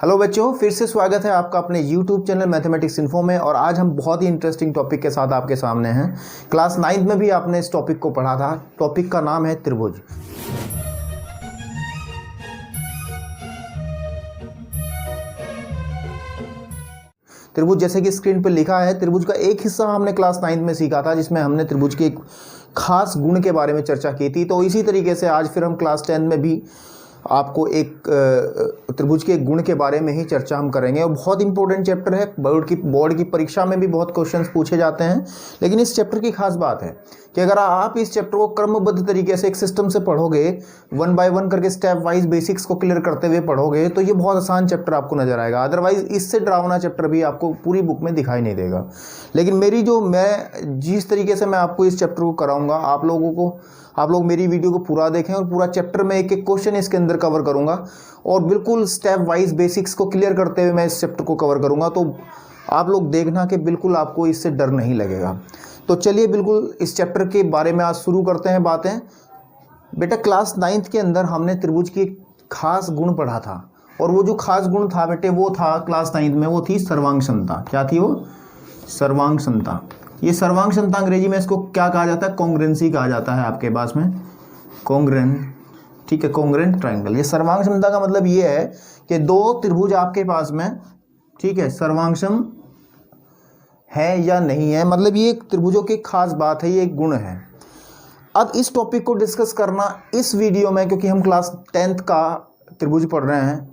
Hello बच्चों, फिर से स्वागत है आपका अपने YouTube चैनल मैथमेटिक्स इन्फो में। और आज हम बहुत ही इंटरेस्टिंग टॉपिक के साथ आपके सामने हैं। क्लास 9 में भी आपने इस टॉपिक को पढ़ा था। टॉपिक का नाम है त्रिभुज। त्रिभुज जैसे कि स्क्रीन पर लिखा है, त्रिभुज का एक हिस्सा हमने क्लास 9 में सीखा था जिसमें हमने त्रिभुज के एक खास गुण के बारे में चर्चा की थी। तो इसी तरीके से आज फिर हम क्लास 10 में भी आपको एक त्रिभुज के गुण के बारे में ही चर्चा हम करेंगे। और बहुत इंपॉर्टेंट चैप्टर है, बोर्ड की परीक्षा में भी बहुत क्वेश्चंस पूछे जाते हैं। लेकिन इस चैप्टर की खास बात है कि अगर आप इस चैप्टर को क्रमबद्ध तरीके से एक सिस्टम से पढ़ोगे, 1 बाय 1 करके स्टेप वाइज बेसिक्स को क्लियर करते हुए पढ़ोगे, तो ये बहुत आसान चैप्टर आपको नजर आएगा। अदरवाइज इससे डरावना चैप्टर भी आपको पूरी बुक में दिखाई नहीं देगा। लेकिन मैं जिस तरीके से मैं आपको इस चैप्टर को कराऊंगा, आप लोग मेरी वीडियो को पूरा देखें और पूरा चैप्टर में एक एक क्वेश्चन इसके अंदर कवर करूंगा और बिल्कुल स्टेप वाइज बेसिक्स को क्लियर करते हुए मैं इस चैप्टर को कवर करूंगा। तो आप लोग देखना कि बिल्कुल आपको इससे डर नहीं लगेगा। तो चलिए बिल्कुल इस चैप्टर के बारे में आज शुरू करते हैं बातें। बेटा, क्लास 9 के अंदर हमने त्रिभुज की खास गुण पढ़ा था और वो जो खास गुण था बेटे, वो था क्लास 9 में, वो थी सर्वांग क्षमता। क्या थी वो? सर्वांग क्षमता। ये सर्वांग क्षमता अंग्रेजी में इसको क्या कहा जाता है? कॉन्ग्रुएंसी कहा जाता है आपके पास में, कॉन्ग्रुएंट। ठीक है, कॉन्ग्रुएंट ट्रायंगल। ये सर्वांग क्षमता का मतलब ये है कि दो त्रिभुज आपके पास में, ठीक है, सर्वांगक्षम है या नहीं है, मतलब ये त्रिभुजों की खास बात है, ये एक गुण है। अब इस टॉपिक को डिस्कस करना इस वीडियो में, क्योंकि हम क्लास 10th का त्रिभुज पढ़ रहे हैं,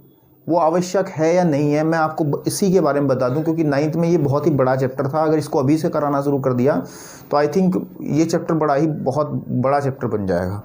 वो आवश्यक है या नहीं है, मैं आपको इसी के बारे में बता दूं। क्योंकि 9th में ये बहुत ही बड़ा चैप्टर था। अगर इसको अभी से कराना शुरू कर दिया तो आई थिंक ये चैप्टर बहुत बड़ा चैप्टर बन जाएगा।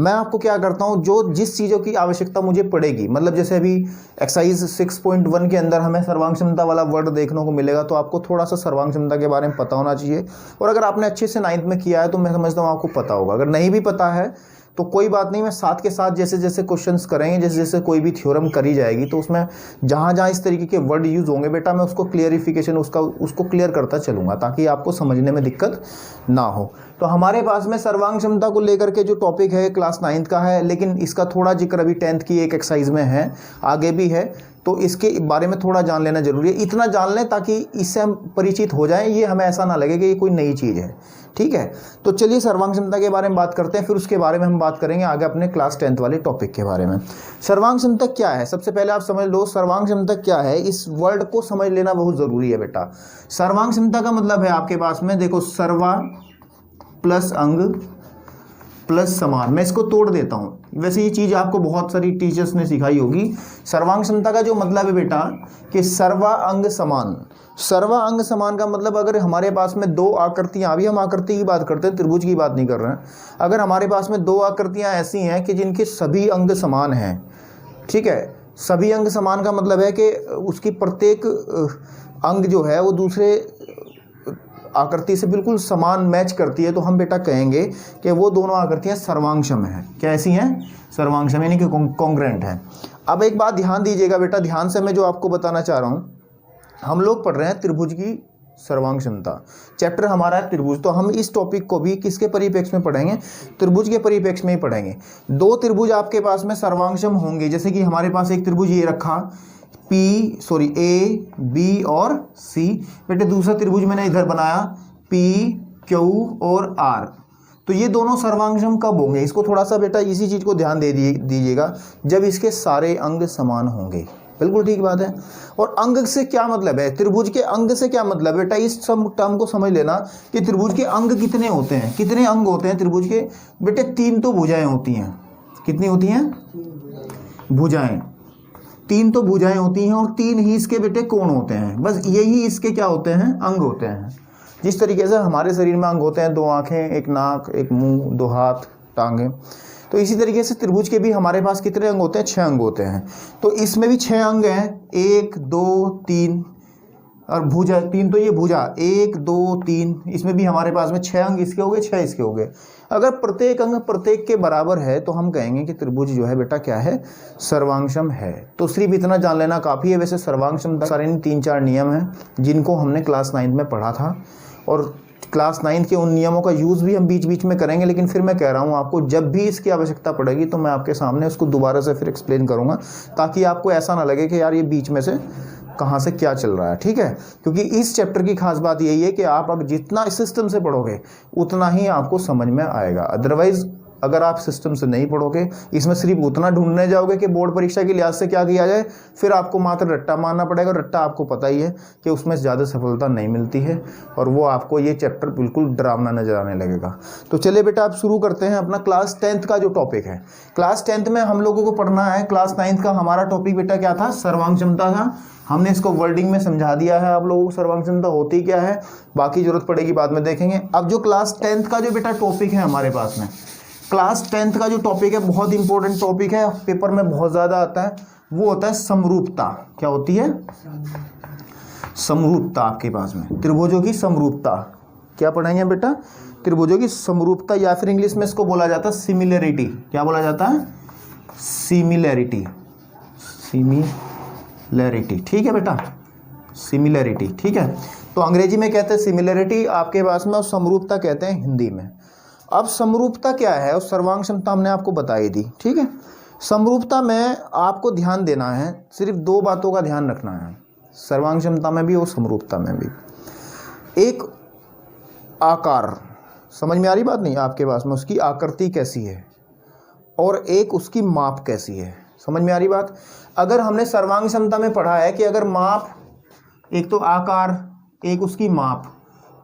मैं आपको क्या करता हूं, जो जिस चीज़ों की आवश्यकता मुझे पड़ेगी, मतलब जैसे अभी एक्सरसाइज 6.1 के अंदर हमें सर्वांग क्षमता वाला वर्ड देखने को मिलेगा, तो आपको थोड़ा सा सर्वांग क्षमता के बारे में पता होना चाहिए। और अगर आपने अच्छे से 9th में किया है तो मैं समझता हूँ आपको पता होगा। अगर नहीं भी पता है तो कोई बात नहीं, मैं साथ के साथ जैसे जैसे क्वेश्चंस करेंगे, जैसे जैसे कोई भी थ्योरम करी जाएगी, तो उसमें जहाँ जहाँ इस तरीके के वर्ड यूज़ होंगे बेटा, मैं उसको क्लियरिफिकेशन उसको क्लियर करता चलूँगा ताकि आपको समझने में दिक्कत ना हो। तो हमारे पास में सर्वांग क्षमता को लेकर के जो टॉपिक है क्लास 9th का है, लेकिन इसका थोड़ा जिक्र अभी 10th की एक एक्सरसाइज में है, आगे भी है। तो इसके बारे में थोड़ा जान लेना जरूरी है। इतना जान लें ताकि इससे हम परिचित हो जाएं, ये हमें ऐसा ना लगे कि ये कोई नई चीज़ है। ठीक है, तो चलिए सर्वांग क्षमता के बारे में बात करते हैं, फिर उसके बारे में हम बात करेंगे आगे अपने क्लास 10th वाले टॉपिक के बारे में। सर्वांग क्षमता क्या है? सबसे पहले आप समझ लो सर्वांग क्षमता क्या है। इस वर्ड को समझ लेना बहुत ज़रूरी है बेटा। सर्वांग क्षमता का मतलब है आपके पास में, देखो, सर्वा प्लस अंग प्लस समान। मैं इसको तोड़ देता हूँ। वैसे ये चीज़ आपको बहुत सारी टीचर्स ने सिखाई होगी। सर्वांग क्षमता का जो मतलब है बेटा कि सर्वा अंग समान। सर्वा अंग समान का मतलब, अगर हमारे पास में दो आकृतियाँ, अभी हम आकृति की बात करते हैं, त्रिभुज की बात नहीं कर रहे हैं। अगर हमारे पास में दो आकृतियाँ ऐसी हैं कि जिनके सभी अंग समान हैं, ठीक है, सभी अंग समान का मतलब है कि उसकी प्रत्येक अंग जो है वो दूसरे आकृति से बिल्कुल समान मैच करती है, तो हम बेटा कहेंगे कि वो दोनों आकृतियां सर्वांगक्षम हैं। कैसी हैं? सर्वांगक्षम, यानी कि कॉन्ग्रुएंट है। अब एक बात ध्यान दीजिएगा बेटा, ध्यान से मैं जो आपको बताना चाह रहा हूँ, हम लोग पढ़ रहे हैं त्रिभुज की सर्वांग क्षमता। चैप्टर हमारा है त्रिभुज, तो हम इस टॉपिक को भी किसके परिप्रेक्ष्य में पढ़ेंगे? त्रिभुज के परिप्रेक्ष्य में ही पढ़ेंगे। दो त्रिभुज आपके पास में सर्वांगक्षम होंगे। जैसे कि हमारे पास एक त्रिभुज ये रखा, ए बी और सी। बेटे दूसरा त्रिभुज मैंने इधर बनाया, पी क्यू और आर। तो ये दोनों सर्वांगक्षम कब होंगे? इसको थोड़ा सा बेटा इसी चीज को ध्यान दे दीजिएगा, जब इसके सारे अंग समान होंगे। बिल्कुल ठीक बात है। और अंग से क्या मतलब है? त्रिभुज के अंग से क्या मतलब बेटा? इस सब टर्म को समझ लेना कि त्रिभुज के अंग कितने होते हैं। कितने अंग होते हैं त्रिभुज के? बेटे 3 तो भुजाएं होती हैं। कितनी होती हैं? भुजाएं। 3 तो भुजाएं होती हैं और 3 ही इसके बेटे कोण होते हैं। बस यही इसके क्या होते हैं? अंग होते हैं। जिस तरीके से हमारे शरीर में अंग होते हैं, 2 आंखें, एक नाक, एक मुंह, 2 हाथ, टांगें, तो इसी तरीके से त्रिभुज के भी हमारे पास कितने अंग होते हैं? 6 अंग होते हैं। तो इसमें भी 6 अंग हैं, 1 2 3, और भुजा 3, तो ये भुजा 1 2 3, इसमें भी हमारे पास में 6 अंग इसके हो गए, 6 इसके हो गए। अगर प्रत्येक अंग प्रत्येक के बराबर है तो हम कहेंगे कि त्रिभुज जो है बेटा क्या है? सर्वांगक्षम है। तो सिर्फ इतना जान लेना काफ़ी है। वैसे सर्वांगक्षमता सारे 3-4 नियम हैं जिनको हमने क्लास 9 में पढ़ा था, और क्लास 9 के उन नियमों का यूज़ भी हम बीच बीच में करेंगे, लेकिन फिर मैं कह रहा हूँ आपको जब भी इसकी आवश्यकता पड़ेगी तो मैं आपके सामने उसको दोबारा से फिर एक्सप्लेन करूँगा, ताकि आपको ऐसा ना लगे कि यार ये बीच में से कहाँ से क्या चल रहा है। ठीक है, क्योंकि इस चैप्टर की खास बात यही है कि आप अगर जितना सिस्टम से पढ़ोगे उतना ही आपको समझ में आएगा। अदरवाइज अगर आप सिस्टम से नहीं पढ़ोगे, इसमें सिर्फ उतना ढूंढने जाओगे कि बोर्ड परीक्षा के लिहाज से क्या किया जाए, फिर आपको मात्र रट्टा मारना पड़ेगा। रट्टा आपको पता ही है कि उसमें ज़्यादा सफलता नहीं मिलती है और वो आपको ये चैप्टर बिल्कुल डरावना नजर आने लगेगा। तो चलिए बेटा आप शुरू करते हैं अपना क्लास 10th का जो टॉपिक है। क्लास 10th में हम लोगों को पढ़ना है, क्लास 9th का हमारा टॉपिक बेटा क्या था, सर्वांग क्षमता था। हमने इसको वर्डिंग में समझा दिया है आप लोगों को सर्वांग क्षमता होती क्या है, बाकी जरूरत पड़ेगी बाद में देखेंगे। अब जो क्लास 10th का जो बेटा टॉपिक है हमारे पास में, क्लास 10th का जो टॉपिक है बहुत इंपॉर्टेंट टॉपिक है, पेपर में बहुत ज़्यादा आता है, वो होता है समरूपता। क्या होती है? समरूपता। आपके पास में त्रिभुजों की समरूपता। क्या पढ़ाएंगे बेटा? त्रिभुजों की समरूपता, या फिर इंग्लिश में इसको बोला जाता है सिमिलरिटी। क्या बोला जाता है? सिमिलरिटी। सिमिलरिटी, ठीक है बेटा, सिमिलरिटी। ठीक है, तो अंग्रेजी में कहते हैं सिमिलरिटी आपके पास में, और समरूपता कहते हैं हिंदी में। अब समरूपता क्या है और सर्वांग क्षमता हमने आपको बताई दी। ठीक है, समरूपता में आपको ध्यान देना है, सिर्फ दो बातों का ध्यान रखना है, सर्वांग क्षमता में भी और समरूपता में भी। एक आकार, समझ में आ रही बात नहीं आपके पास में, उसकी आकृति कैसी है, और एक उसकी माप कैसी है। समझ में आ रही बात? अगर हमने सर्वांग क्षमता में पढ़ा है कि अगर माप, एक तो आकार, एक उसकी माप।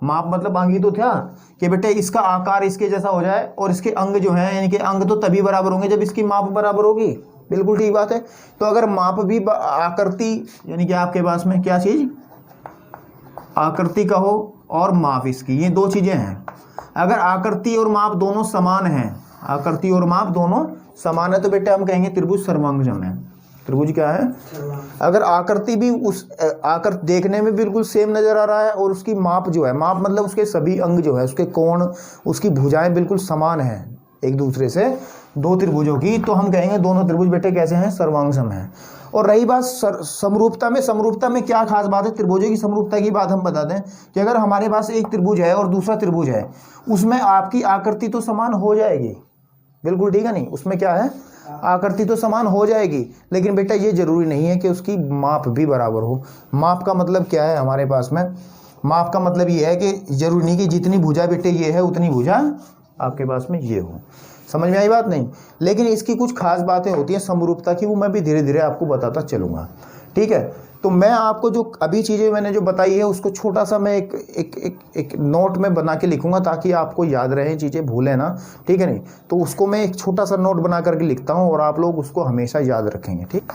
माप मतलब अंग ही तो था कि बेटे इसका आकार इसके जैसा हो जाए और इसके अंग जो हैं, यानी कि अंग तो तभी बराबर होंगे जब इसकी माप बराबर होगी। बिल्कुल ठीक बात है। तो अगर माप भी आकृति, यानी कि आपके पास में क्या चीज़, आकृति का हो और माप इसकी, ये दो चीज़ें हैं। अगर आकृति और माप दोनों समान हैं, आकृति और माप दोनों समान है, तो बेटे हम कहेंगे त्रिभुज सर्वांगसम है। त्रिभुज क्या है? अगर आकृति भी उस आकृति देखने में बिल्कुल सेम नजर आ रहा है और उसकी माप जो है, माप मतलब उसके सभी अंग जो है, उसके कोण, उसकी भुजाएं बिल्कुल समान हैं एक दूसरे से, दो त्रिभुजों की, तो हम कहेंगे दोनों त्रिभुज बेटे कैसे हैं? सर्वांगसम हैं। और रही बात समरूपता में, समरूपता में क्या खास बात है? त्रिभुजों की समरूपता की बात हम बता दें कि अगर हमारे पास एक त्रिभुज है और दूसरा त्रिभुज है, उसमें आपकी आकृति तो समान हो जाएगी, बिल्कुल ठीक है नहीं, उसमें क्या है, आकृति तो समान हो जाएगी, लेकिन बेटा ये जरूरी नहीं है कि उसकी माप भी बराबर हो। माप का मतलब क्या है हमारे पास में? माप का मतलब ये है कि जरूरी नहीं कि जितनी भुजा बेटे ये है उतनी भुजा आपके पास में ये हो। समझ में आई बात नहीं? लेकिन इसकी कुछ खास बातें होती हैं समरूपता की, वो मैं भी धीरे धीरे आपको बताता चलूँगा। ठीक है, तो मैं आपको जो अभी चीज़ें मैंने जो बताई है उसको छोटा सा मैं एक नोट में बना के लिखूंगा, ताकि आपको याद रहे, चीज़ें भूलें ना। ठीक है नहीं, तो उसको मैं एक छोटा सा नोट बना करके लिखता हूँ और आप लोग उसको हमेशा याद रखेंगे। ठीक,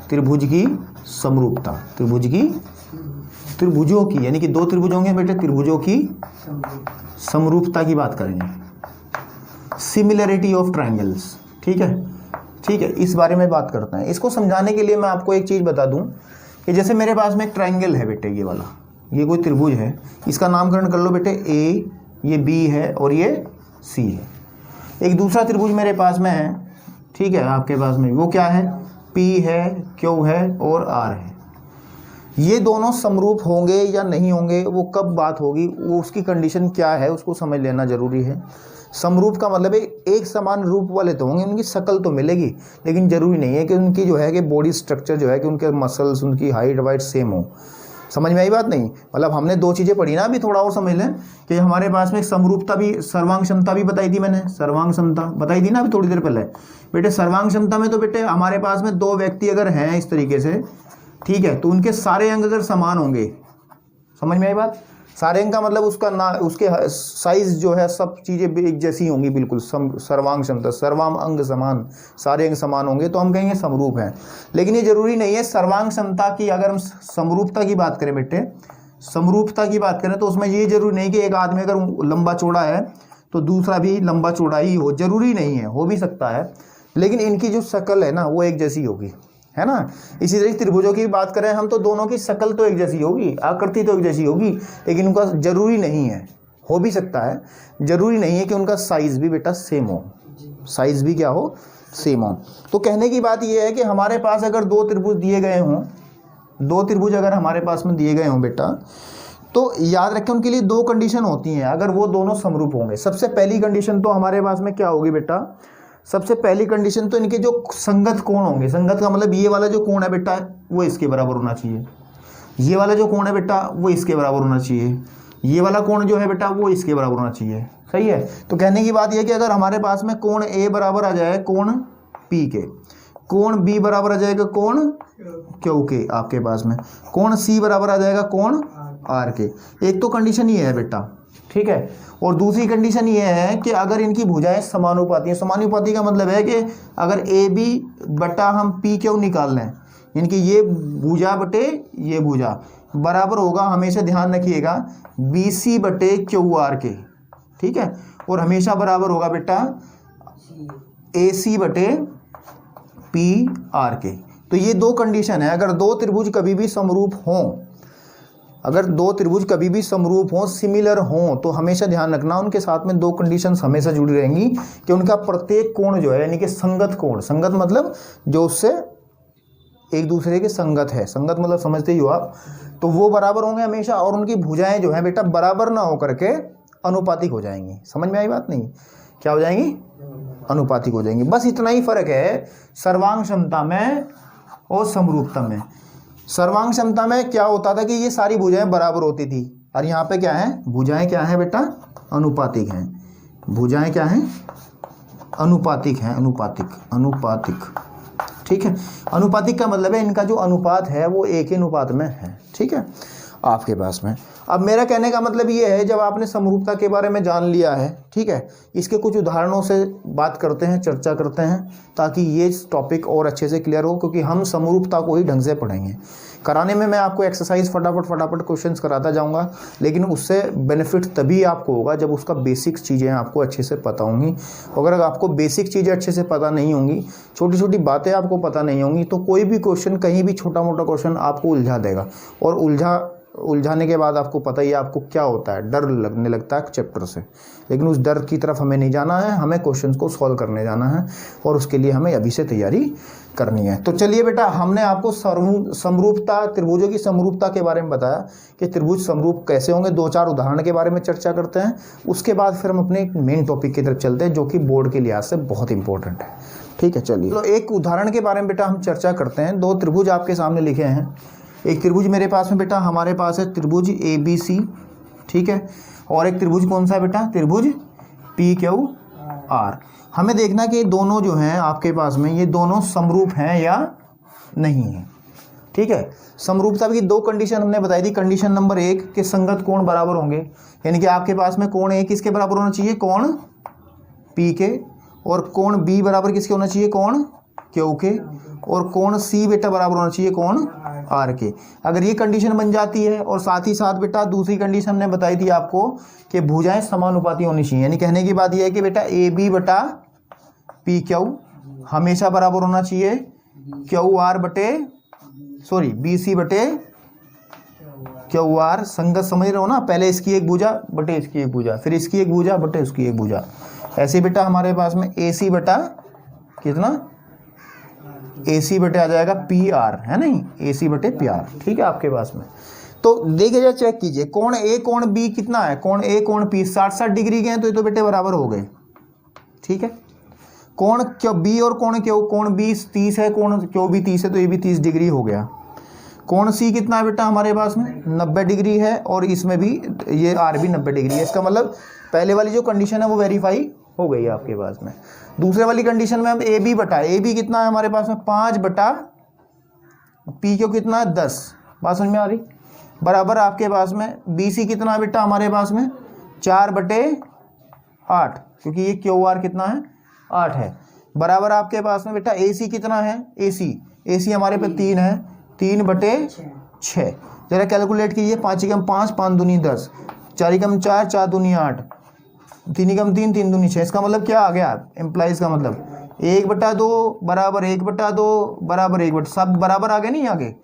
त्रिभुज की समरूपता, त्रिभुज की, त्रिभुजों की, यानी कि दो त्रिभुज होंगे बेटे, त्रिभुजों की समरूपता की बात करेंगे, सिमिलरिटी ऑफ ट्रायंगल्स। ठीक है, ठीक है, इस बारे में बात करते हैं। इसको समझाने के लिए मैं आपको एक चीज़ बता दूं कि जैसे मेरे पास में एक ट्रायंगल है बेटे, ये वाला, ये कोई त्रिभुज है, इसका नामकरण कर लो बेटे ए, ये बी है और ये सी है। एक दूसरा त्रिभुज मेरे पास में है, ठीक है, आपके पास में, वो क्या है, पी है, क्यू है और आर है। ये दोनों समरूप होंगे या नहीं होंगे, वो कब बात होगी, वो उसकी कंडीशन क्या है, उसको समझ लेना जरूरी है। समरूप का मतलब है एक समान रूप वाले तो होंगे, उनकी शक्ल तो मिलेगी, लेकिन जरूरी नहीं है कि उनकी जो है कि बॉडी स्ट्रक्चर जो है कि उनके मसल्स, उनकी हाइट वाइट सेम हो। समझ में आई बात नहीं? मतलब हमने दो चीज़ें पढ़ी ना, अभी थोड़ा और समझ लें कि हमारे पास में समरूपता भी, सर्वांग क्षमता भी बताई थी मैंने, सर्वांग क्षमता बताई थी ना अभी थोड़ी देर पहले बेटे। सर्वांग क्षमता में तो बेटे हमारे पास में दो व्यक्ति अगर हैं इस तरीके से, ठीक है, तो उनके सारे अंग अगर समान होंगे, समझ में आई बात? सारे अंग का मतलब उसका ना, उसके साइज जो है सब चीज़ें एक जैसी होंगी बिल्कुल, सर्वांग क्षमता, सर्वाम अंग समान, सारे अंग समान होंगे तो हम कहेंगे समरूप हैं। लेकिन ये जरूरी नहीं है। सर्वांग क्षमता की अगर हम समरूपता की बात करें बेटे, समरूपता की बात करें तो उसमें ये जरूरी नहीं कि एक आदमी अगर लंबा चौड़ा है तो दूसरा भी लंबा चौड़ा ही हो, जरूरी नहीं है, हो भी सकता है, लेकिन इनकी जो शक्ल है ना वो एक जैसी होगी, है ना। इसी तरह त्रिभुजों की बात करें हम तो दोनों की शक्ल तो एक जैसी होगी, आकृति तो एक जैसी होगी, लेकिन उनका जरूरी नहीं है, हो भी सकता है, जरूरी नहीं है कि उनका साइज भी बेटा सेम हो, साइज भी क्या हो, सेम हो। तो कहने की बात यह है कि हमारे पास अगर दो त्रिभुज दिए गए हों, दो त्रिभुज अगर हमारे पास में दिए गए हों बेटा, तो याद रखें उनके लिए दो कंडीशन होती हैं अगर वो दोनों समरूप होंगे। सबसे पहली कंडीशन तो हमारे पास में क्या होगी बेटा, सबसे पहली कंडीशन तो इनके जो संगत कोण होंगे, संगत का मतलब ये वाला जो कोण है बेटा वो इसके बराबर होना चाहिए, ये वाला जो कोण है बेटा वो इसके बराबर होना चाहिए, ये वाला कोण जो है बेटा वो इसके बराबर होना चाहिए। सही है। तो कहने की बात यह कि अगर हमारे पास में कोण ए बराबर आ जाए कोण पी के, कोण बी बराबर आ जाएगा कोण क्यू के, आपके पास में कोण सी बराबर आ जाएगा कोण आर के। एक तो कंडीशन ये है बेटा, ठीक है। और दूसरी कंडीशन ये है कि अगर इनकी भुजाएं समानुपाती हैं, समानुपाती का मतलब है कि अगर ए बी बटा हम पी क्यू निकाल लें, इनकी ये भुजा बटे ये भुजा बराबर होगा, हमेशा ध्यान रखिएगा, बी सी बटे क्यू आर के, ठीक है। और हमेशा बराबर होगा बेटा ए सी बटे पी आर के। तो ये दो कंडीशन है। अगर दो त्रिभुज कभी भी समरूप हों, अगर दो त्रिभुज कभी भी समरूप हों, सिमिलर हों, तो हमेशा ध्यान रखना उनके साथ में दो कंडीशंस हमेशा जुड़ी रहेंगी कि उनका प्रत्येक कोण जो है यानी कि संगत कोण, संगत मतलब जो उससे एक दूसरे के संगत है, संगत मतलब समझते ही हो आप, तो वो बराबर होंगे हमेशा। और उनकी भुजाएं जो है बेटा बराबर ना होकर के अनुपातिक हो जाएंगी। समझ में आई बात नहीं? क्या हो जाएंगी? अनुपातिक हो जाएंगी। बस इतना ही फर्क है सर्वांग क्षमता में और समरूपता में। सर्वांग क्षमता में क्या होता था कि ये सारी भुजाएं बराबर होती थी, और यहाँ पे क्या है, भुजाएं क्या है बेटा, अनुपातिक हैं। भुजाएं क्या हैं? अनुपातिक हैं, अनुपातिक, अनुपातिक, ठीक है। अनुपातिक का मतलब है इनका जो अनुपात है वो एक ही अनुपात में है, ठीक है, आपके पास में। अब मेरा कहने का मतलब ये है, जब आपने समरूपता के बारे में जान लिया है, ठीक है, इसके कुछ उदाहरणों से बात करते हैं, चर्चा करते हैं, ताकि ये टॉपिक और अच्छे से क्लियर हो, क्योंकि हम समरूपता को ही ढंग से पढ़ेंगे। कराने में मैं आपको एक्सरसाइज फटाफट क्वेश्चंस कराता जाऊंगा, लेकिन उससे बेनिफिट तभी आपको होगा जब उसका बेसिक्स चीज़ें आपको अच्छे से पता होंगी। अगर आपको बेसिक चीज़ें अच्छे से पता नहीं होंगी, छोटी छोटी बातें आपको पता नहीं होंगी, तो कोई भी क्वेश्चन, कहीं भी छोटा मोटा क्वेश्चन आपको उलझा देगा। और उलझाने के बाद आपको पता ही आपको क्या होता है, डर लगने लगता है चैप्टर से। लेकिन उस डर की तरफ हमें नहीं जाना है, हमें क्वेश्चंस को सॉल्व करने जाना है, और उसके लिए हमें अभी से तैयारी करनी है। तो चलिए बेटा, हमने आपको समरूपता, त्रिभुजों की समरूपता के बारे में बताया कि त्रिभुज समरूप कैसे होंगे। दो चार उदाहरण के बारे में चर्चा करते हैं, उसके बाद फिर हम अपने मेन टॉपिक की तरफ चलते हैं, जो कि बोर्ड के लिहाज से बहुत इंपॉर्टेंट है, ठीक है। चलिए, तो एक उदाहरण के बारे में बेटा हम चर्चा करते हैं। दो त्रिभुज आपके सामने लिखे हैं। एक त्रिभुज मेरे पास में बेटा, हमारे पास है त्रिभुज ए बी सी, ठीक है, और एक त्रिभुज कौन सा है बेटा, त्रिभुज पी क्यू आर। हमें देखना कि दोनों जो हैं आपके पास में, ये दोनों समरूप हैं या नहीं है, ठीक है। समरूपता की दो कंडीशन हमने बताई थी। कंडीशन नंबर एक कि संगत कोण बराबर होंगे, यानी कि आपके पास में कोण ए किसके बराबर होना चाहिए, कोण पी के, और कोण बी बराबर किसके होना चाहिए, कोण क्यू के, और कोण सी बेटा बराबर होना चाहिए कोण आर के। अगर ये कंडीशन बन जाती है, और साथ ही साथ बेटा दूसरी कंडीशन हमने बताई थी आपको कि भुजाएं समानुपाती होनी चाहिए, यानी कहने की बात यह है कि बेटा ए बी बटा पी क्यू हमेशा बराबर होना चाहिए क्यू आर बटे, सॉरी, बी सी बटे क्यू आर। संगत समझ रहे हो ना, पहले इसकी एक भुजा बटे इसकी एक भुजा, फिर इसकी एक भुजा बटे उसकी एक भुजा। ऐसे बेटा हमारे पास में ए सी बटा कितना, ए सी बटे आ जाएगा पी आर, है नहीं, ए सी बटे पी आर, ठीक है आपके पास में। तो देखिए, चेक कीजिए, कोण ए कोण बी कितना है, कोण ए कोण पी 60-60 डिग्री के हैं, तो ये तो बेटे बराबर हो गए, ठीक है। कोण क्यों बी और कोण क्यों, कोण बी 30 है, कोण क्यों भी 30 है, तो ये भी 30 डिग्री हो गया। कोण सी कितना है बेटा हमारे पास में, 90 डिग्री है, और इसमें भी ये आर भी 90 डिग्री है। इसका मतलब पहले वाली जो कंडीशन है वो वेरीफाई हो गई है आपके पास में। दूसरे वाली कंडीशन में हम ए बी बटा, ए बी कितना है हमारे पास में 5 बटा पी क्यू कितना है 10, बात समझ में आ रही, बराबर आपके पास में बी सी कितना है बेटा हमारे पास में 4 बटे 8, क्योंकि ये क्यू आर कितना है 8 है, बराबर आपके पास में बेटा ए सी कितना है, ए सी हमारे पे 3 है, 3 बटे 6। जरा कैलकुलेट कीजिए, 5 कम 5, 5 दूनी 10, 4 कम 4, 4 दूनी 8, 3 कम 3, 3 दूनी 6। इसका मतलब क्या आ गया, एम्प्लाइज का मतलब 1/2 बराबर 1/2 बराबर 1/, सब बराबर आ गए नहीं आगे।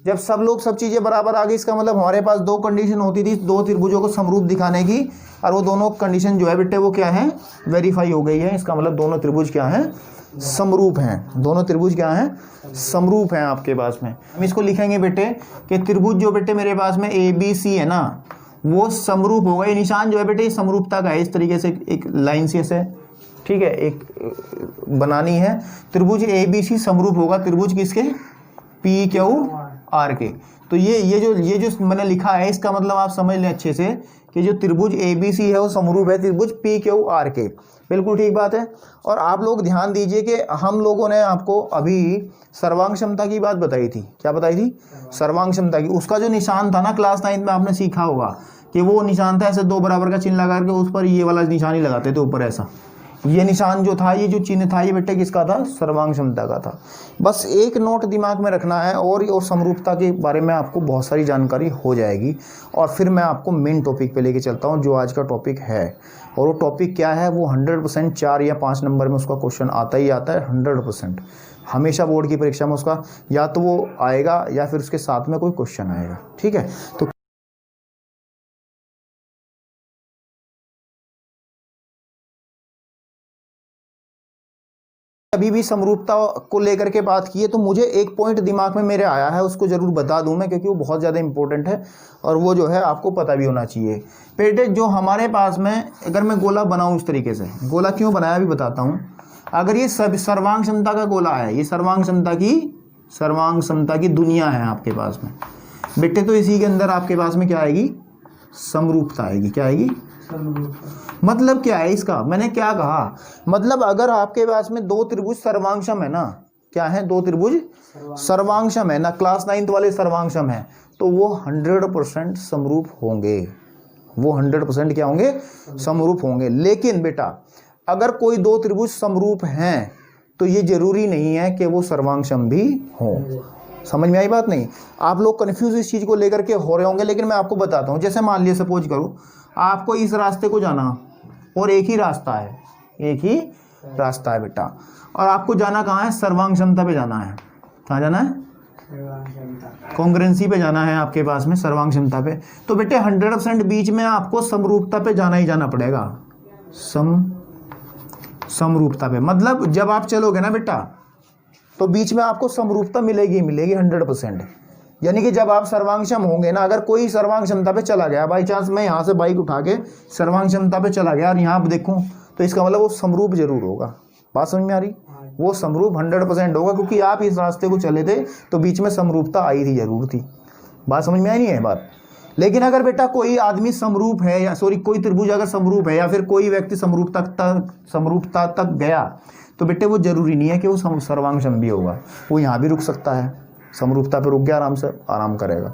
जब सब चीज़ें बराबर आ गई, इसका मतलब हमारे पास दो कंडीशन होती थी दो त्रिभुजों को समरूप दिखाने की, और वो दोनों कंडीशन जो है बेटे वो क्या है, वेरीफाई हो गई है। इसका मतलब दोनों त्रिभुज क्या है, समरूप हैं। दोनों त्रिभुज क्या हैं, समरूप हैं आपके पास में। हम इसको लिखेंगे बेटे कि त्रिभुज जो बेटे मेरे पास में ABC है ना, वो समरूप होगा। ये निशान जो है बेटे समरूपता का है, इस तरीके से एक लाइन से ऐसे, ठीक है, एक बनानी है। त्रिभुज ABC समरूप होगा त्रिभुज किसके, PQR के। तो ये जो मैंने लिखा है, इसका मतलब आप समझ लें अच्छे से कि जो त्रिभुज ABC है वो समरूप है त्रिभुज PQR के। बिल्कुल ठीक बात है। और आप लोग ध्यान दीजिए कि हम लोगों ने आपको अभी सर्वांग क्षमता की बात बताई थी। क्या बताई थी, सर्वांग क्षमता की। उसका जो निशान था ना क्लास 9 में आपने सीखा होगा कि वो निशान था ऐसे 2 बराबर का चिन्ह लगा के उस पर ये वाला निशान ही लगाते थे ऊपर ऐसा। ये निशान जो था, ये जो चिन्ह था, ये बेटे किसका था, सर्वांग क्षमता का था। बस एक नोट दिमाग में रखना है और समरूपता के बारे में आपको बहुत सारी जानकारी हो जाएगी। और फिर मैं आपको मेन टॉपिक पे लेके चलता हूँ जो आज का टॉपिक है। और वो टॉपिक क्या है, वो 100% 4 या 5 नंबर में उसका क्वेश्चन आता ही आता है। 100% हमेशा बोर्ड की परीक्षा में उसका या तो वो आएगा या फिर उसके साथ में कोई क्वेश्चन आएगा। ठीक है, तो अभी भी समरूपता को लेकर के बात की है, तो मुझे एक पॉइंट दिमाग में मेरे आया है, उसको जरूर बता दूं मैं, क्योंकि वो बहुत ज़्यादा इंपॉर्टेंट है और वो जो है आपको पता भी होना चाहिए। बेटे जो हमारे पास में अगर मैं गोला बनाऊं इस तरीके से, गोला क्यों बनाया भी बताता हूं। अगर ये सर्वांग क्षमता का गोला है, ये सर्वांग क्षमता की दुनिया है आपके पास में बेटे, तो इसी के अंदर आपके पास में क्या आएगी, समरूपता आएगी। क्या आएगी, मतलब क्या है इसका, मैंने क्या कहा, मतलब अगर आपके पास में 2 त्रिभुज सर्वांगसम है ना, क्या है, 2 त्रिभुज सर्वांगसम है ना, क्लास 9 वाले सर्वांगसम है, तो वो 100% समरूप होंगे। वो 100% क्या होंगे, समरूप होंगे। लेकिन बेटा अगर कोई 2 त्रिभुज समरूप हैं तो ये जरूरी नहीं है कि वो सर्वांगसम भी हो। समझ में आई बात नहीं, आप लोग कंफ्यूज इस चीज को लेकर के हो रहे होंगे, लेकिन मैं आपको बताता हूं। जैसे मान लिया, सपोज करो आपको इस रास्ते को जाना और एक ही रास्ता है, एक ही रास्ता है बेटा, और आपको जाना कहाँ है, सर्वांग क्षमता पे जाना है। कहाँ जाना है, कॉन्ग्रुएंसी पे जाना है आपके पास में, सर्वांग क्षमता पे। तो बेटे 100% बीच में आपको समरूपता पे जाना ही जाना पड़ेगा। समरूपता पे मतलब जब आप चलोगे ना बेटा, तो बीच में आपको समरूपता मिलेगी 100%। यानी कि जब आप सर्वांगक्षम होंगे ना, अगर कोई सर्वांग क्षमता पे चला गया, बाई चांस मैं यहाँ से बाइक उठा के सर्वांग क्षमता पे चला गया और यहाँ देखूँ, तो इसका मतलब वो समरूप जरूर होगा। बात समझ में आ रही, वो समरूप 100% होगा, क्योंकि आप इस रास्ते को चले थे तो बीच में समरूपता आई थी, जरूर थी। बात समझ में आई नहीं है बात। लेकिन अगर बेटा कोई आदमी समरूप है, या सॉरी कोई त्रिभुज अगर समरूप है, या फिर कोई व्यक्ति समरूपता तक गया, तो बेटे वो जरूरी नहीं है कि वो सर्वांगक्षम भी होगा। वो यहाँ भी रुक सकता है, समरूपता पे रुक गया, आराम से आराम करेगा।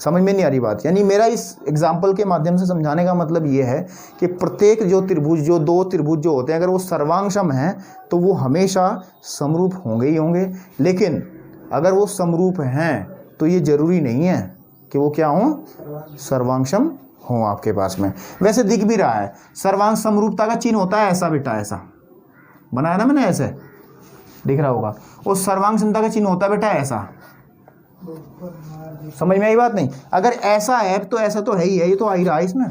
समझ में नहीं आ रही बात। यानी मेरा इस एग्जाम्पल के माध्यम से समझाने का मतलब ये है कि प्रत्येक जो त्रिभुज, जो 2 त्रिभुज जो होते हैं, अगर वो सर्वांगक्षम हैं तो वो हमेशा समरूप होंगे ही होंगे। लेकिन अगर वो समरूप हैं तो ये जरूरी नहीं है कि वो क्या हों, सर्वांगक्षम हों आपके पास में। वैसे दिख भी रहा है, सर्वांग समरूपता का चिन्ह होता है ऐसा बेटा, ऐसा बनाया ना मैंने, ऐसे दिख रहा होगा। और सर्वांग क्षमता का चिन्ह होता है बेटा ऐसा। समझ में आई बात नहीं, अगर ऐसा है तो ऐसा तो है ही है, ये तो आ ही रहा है इसमें।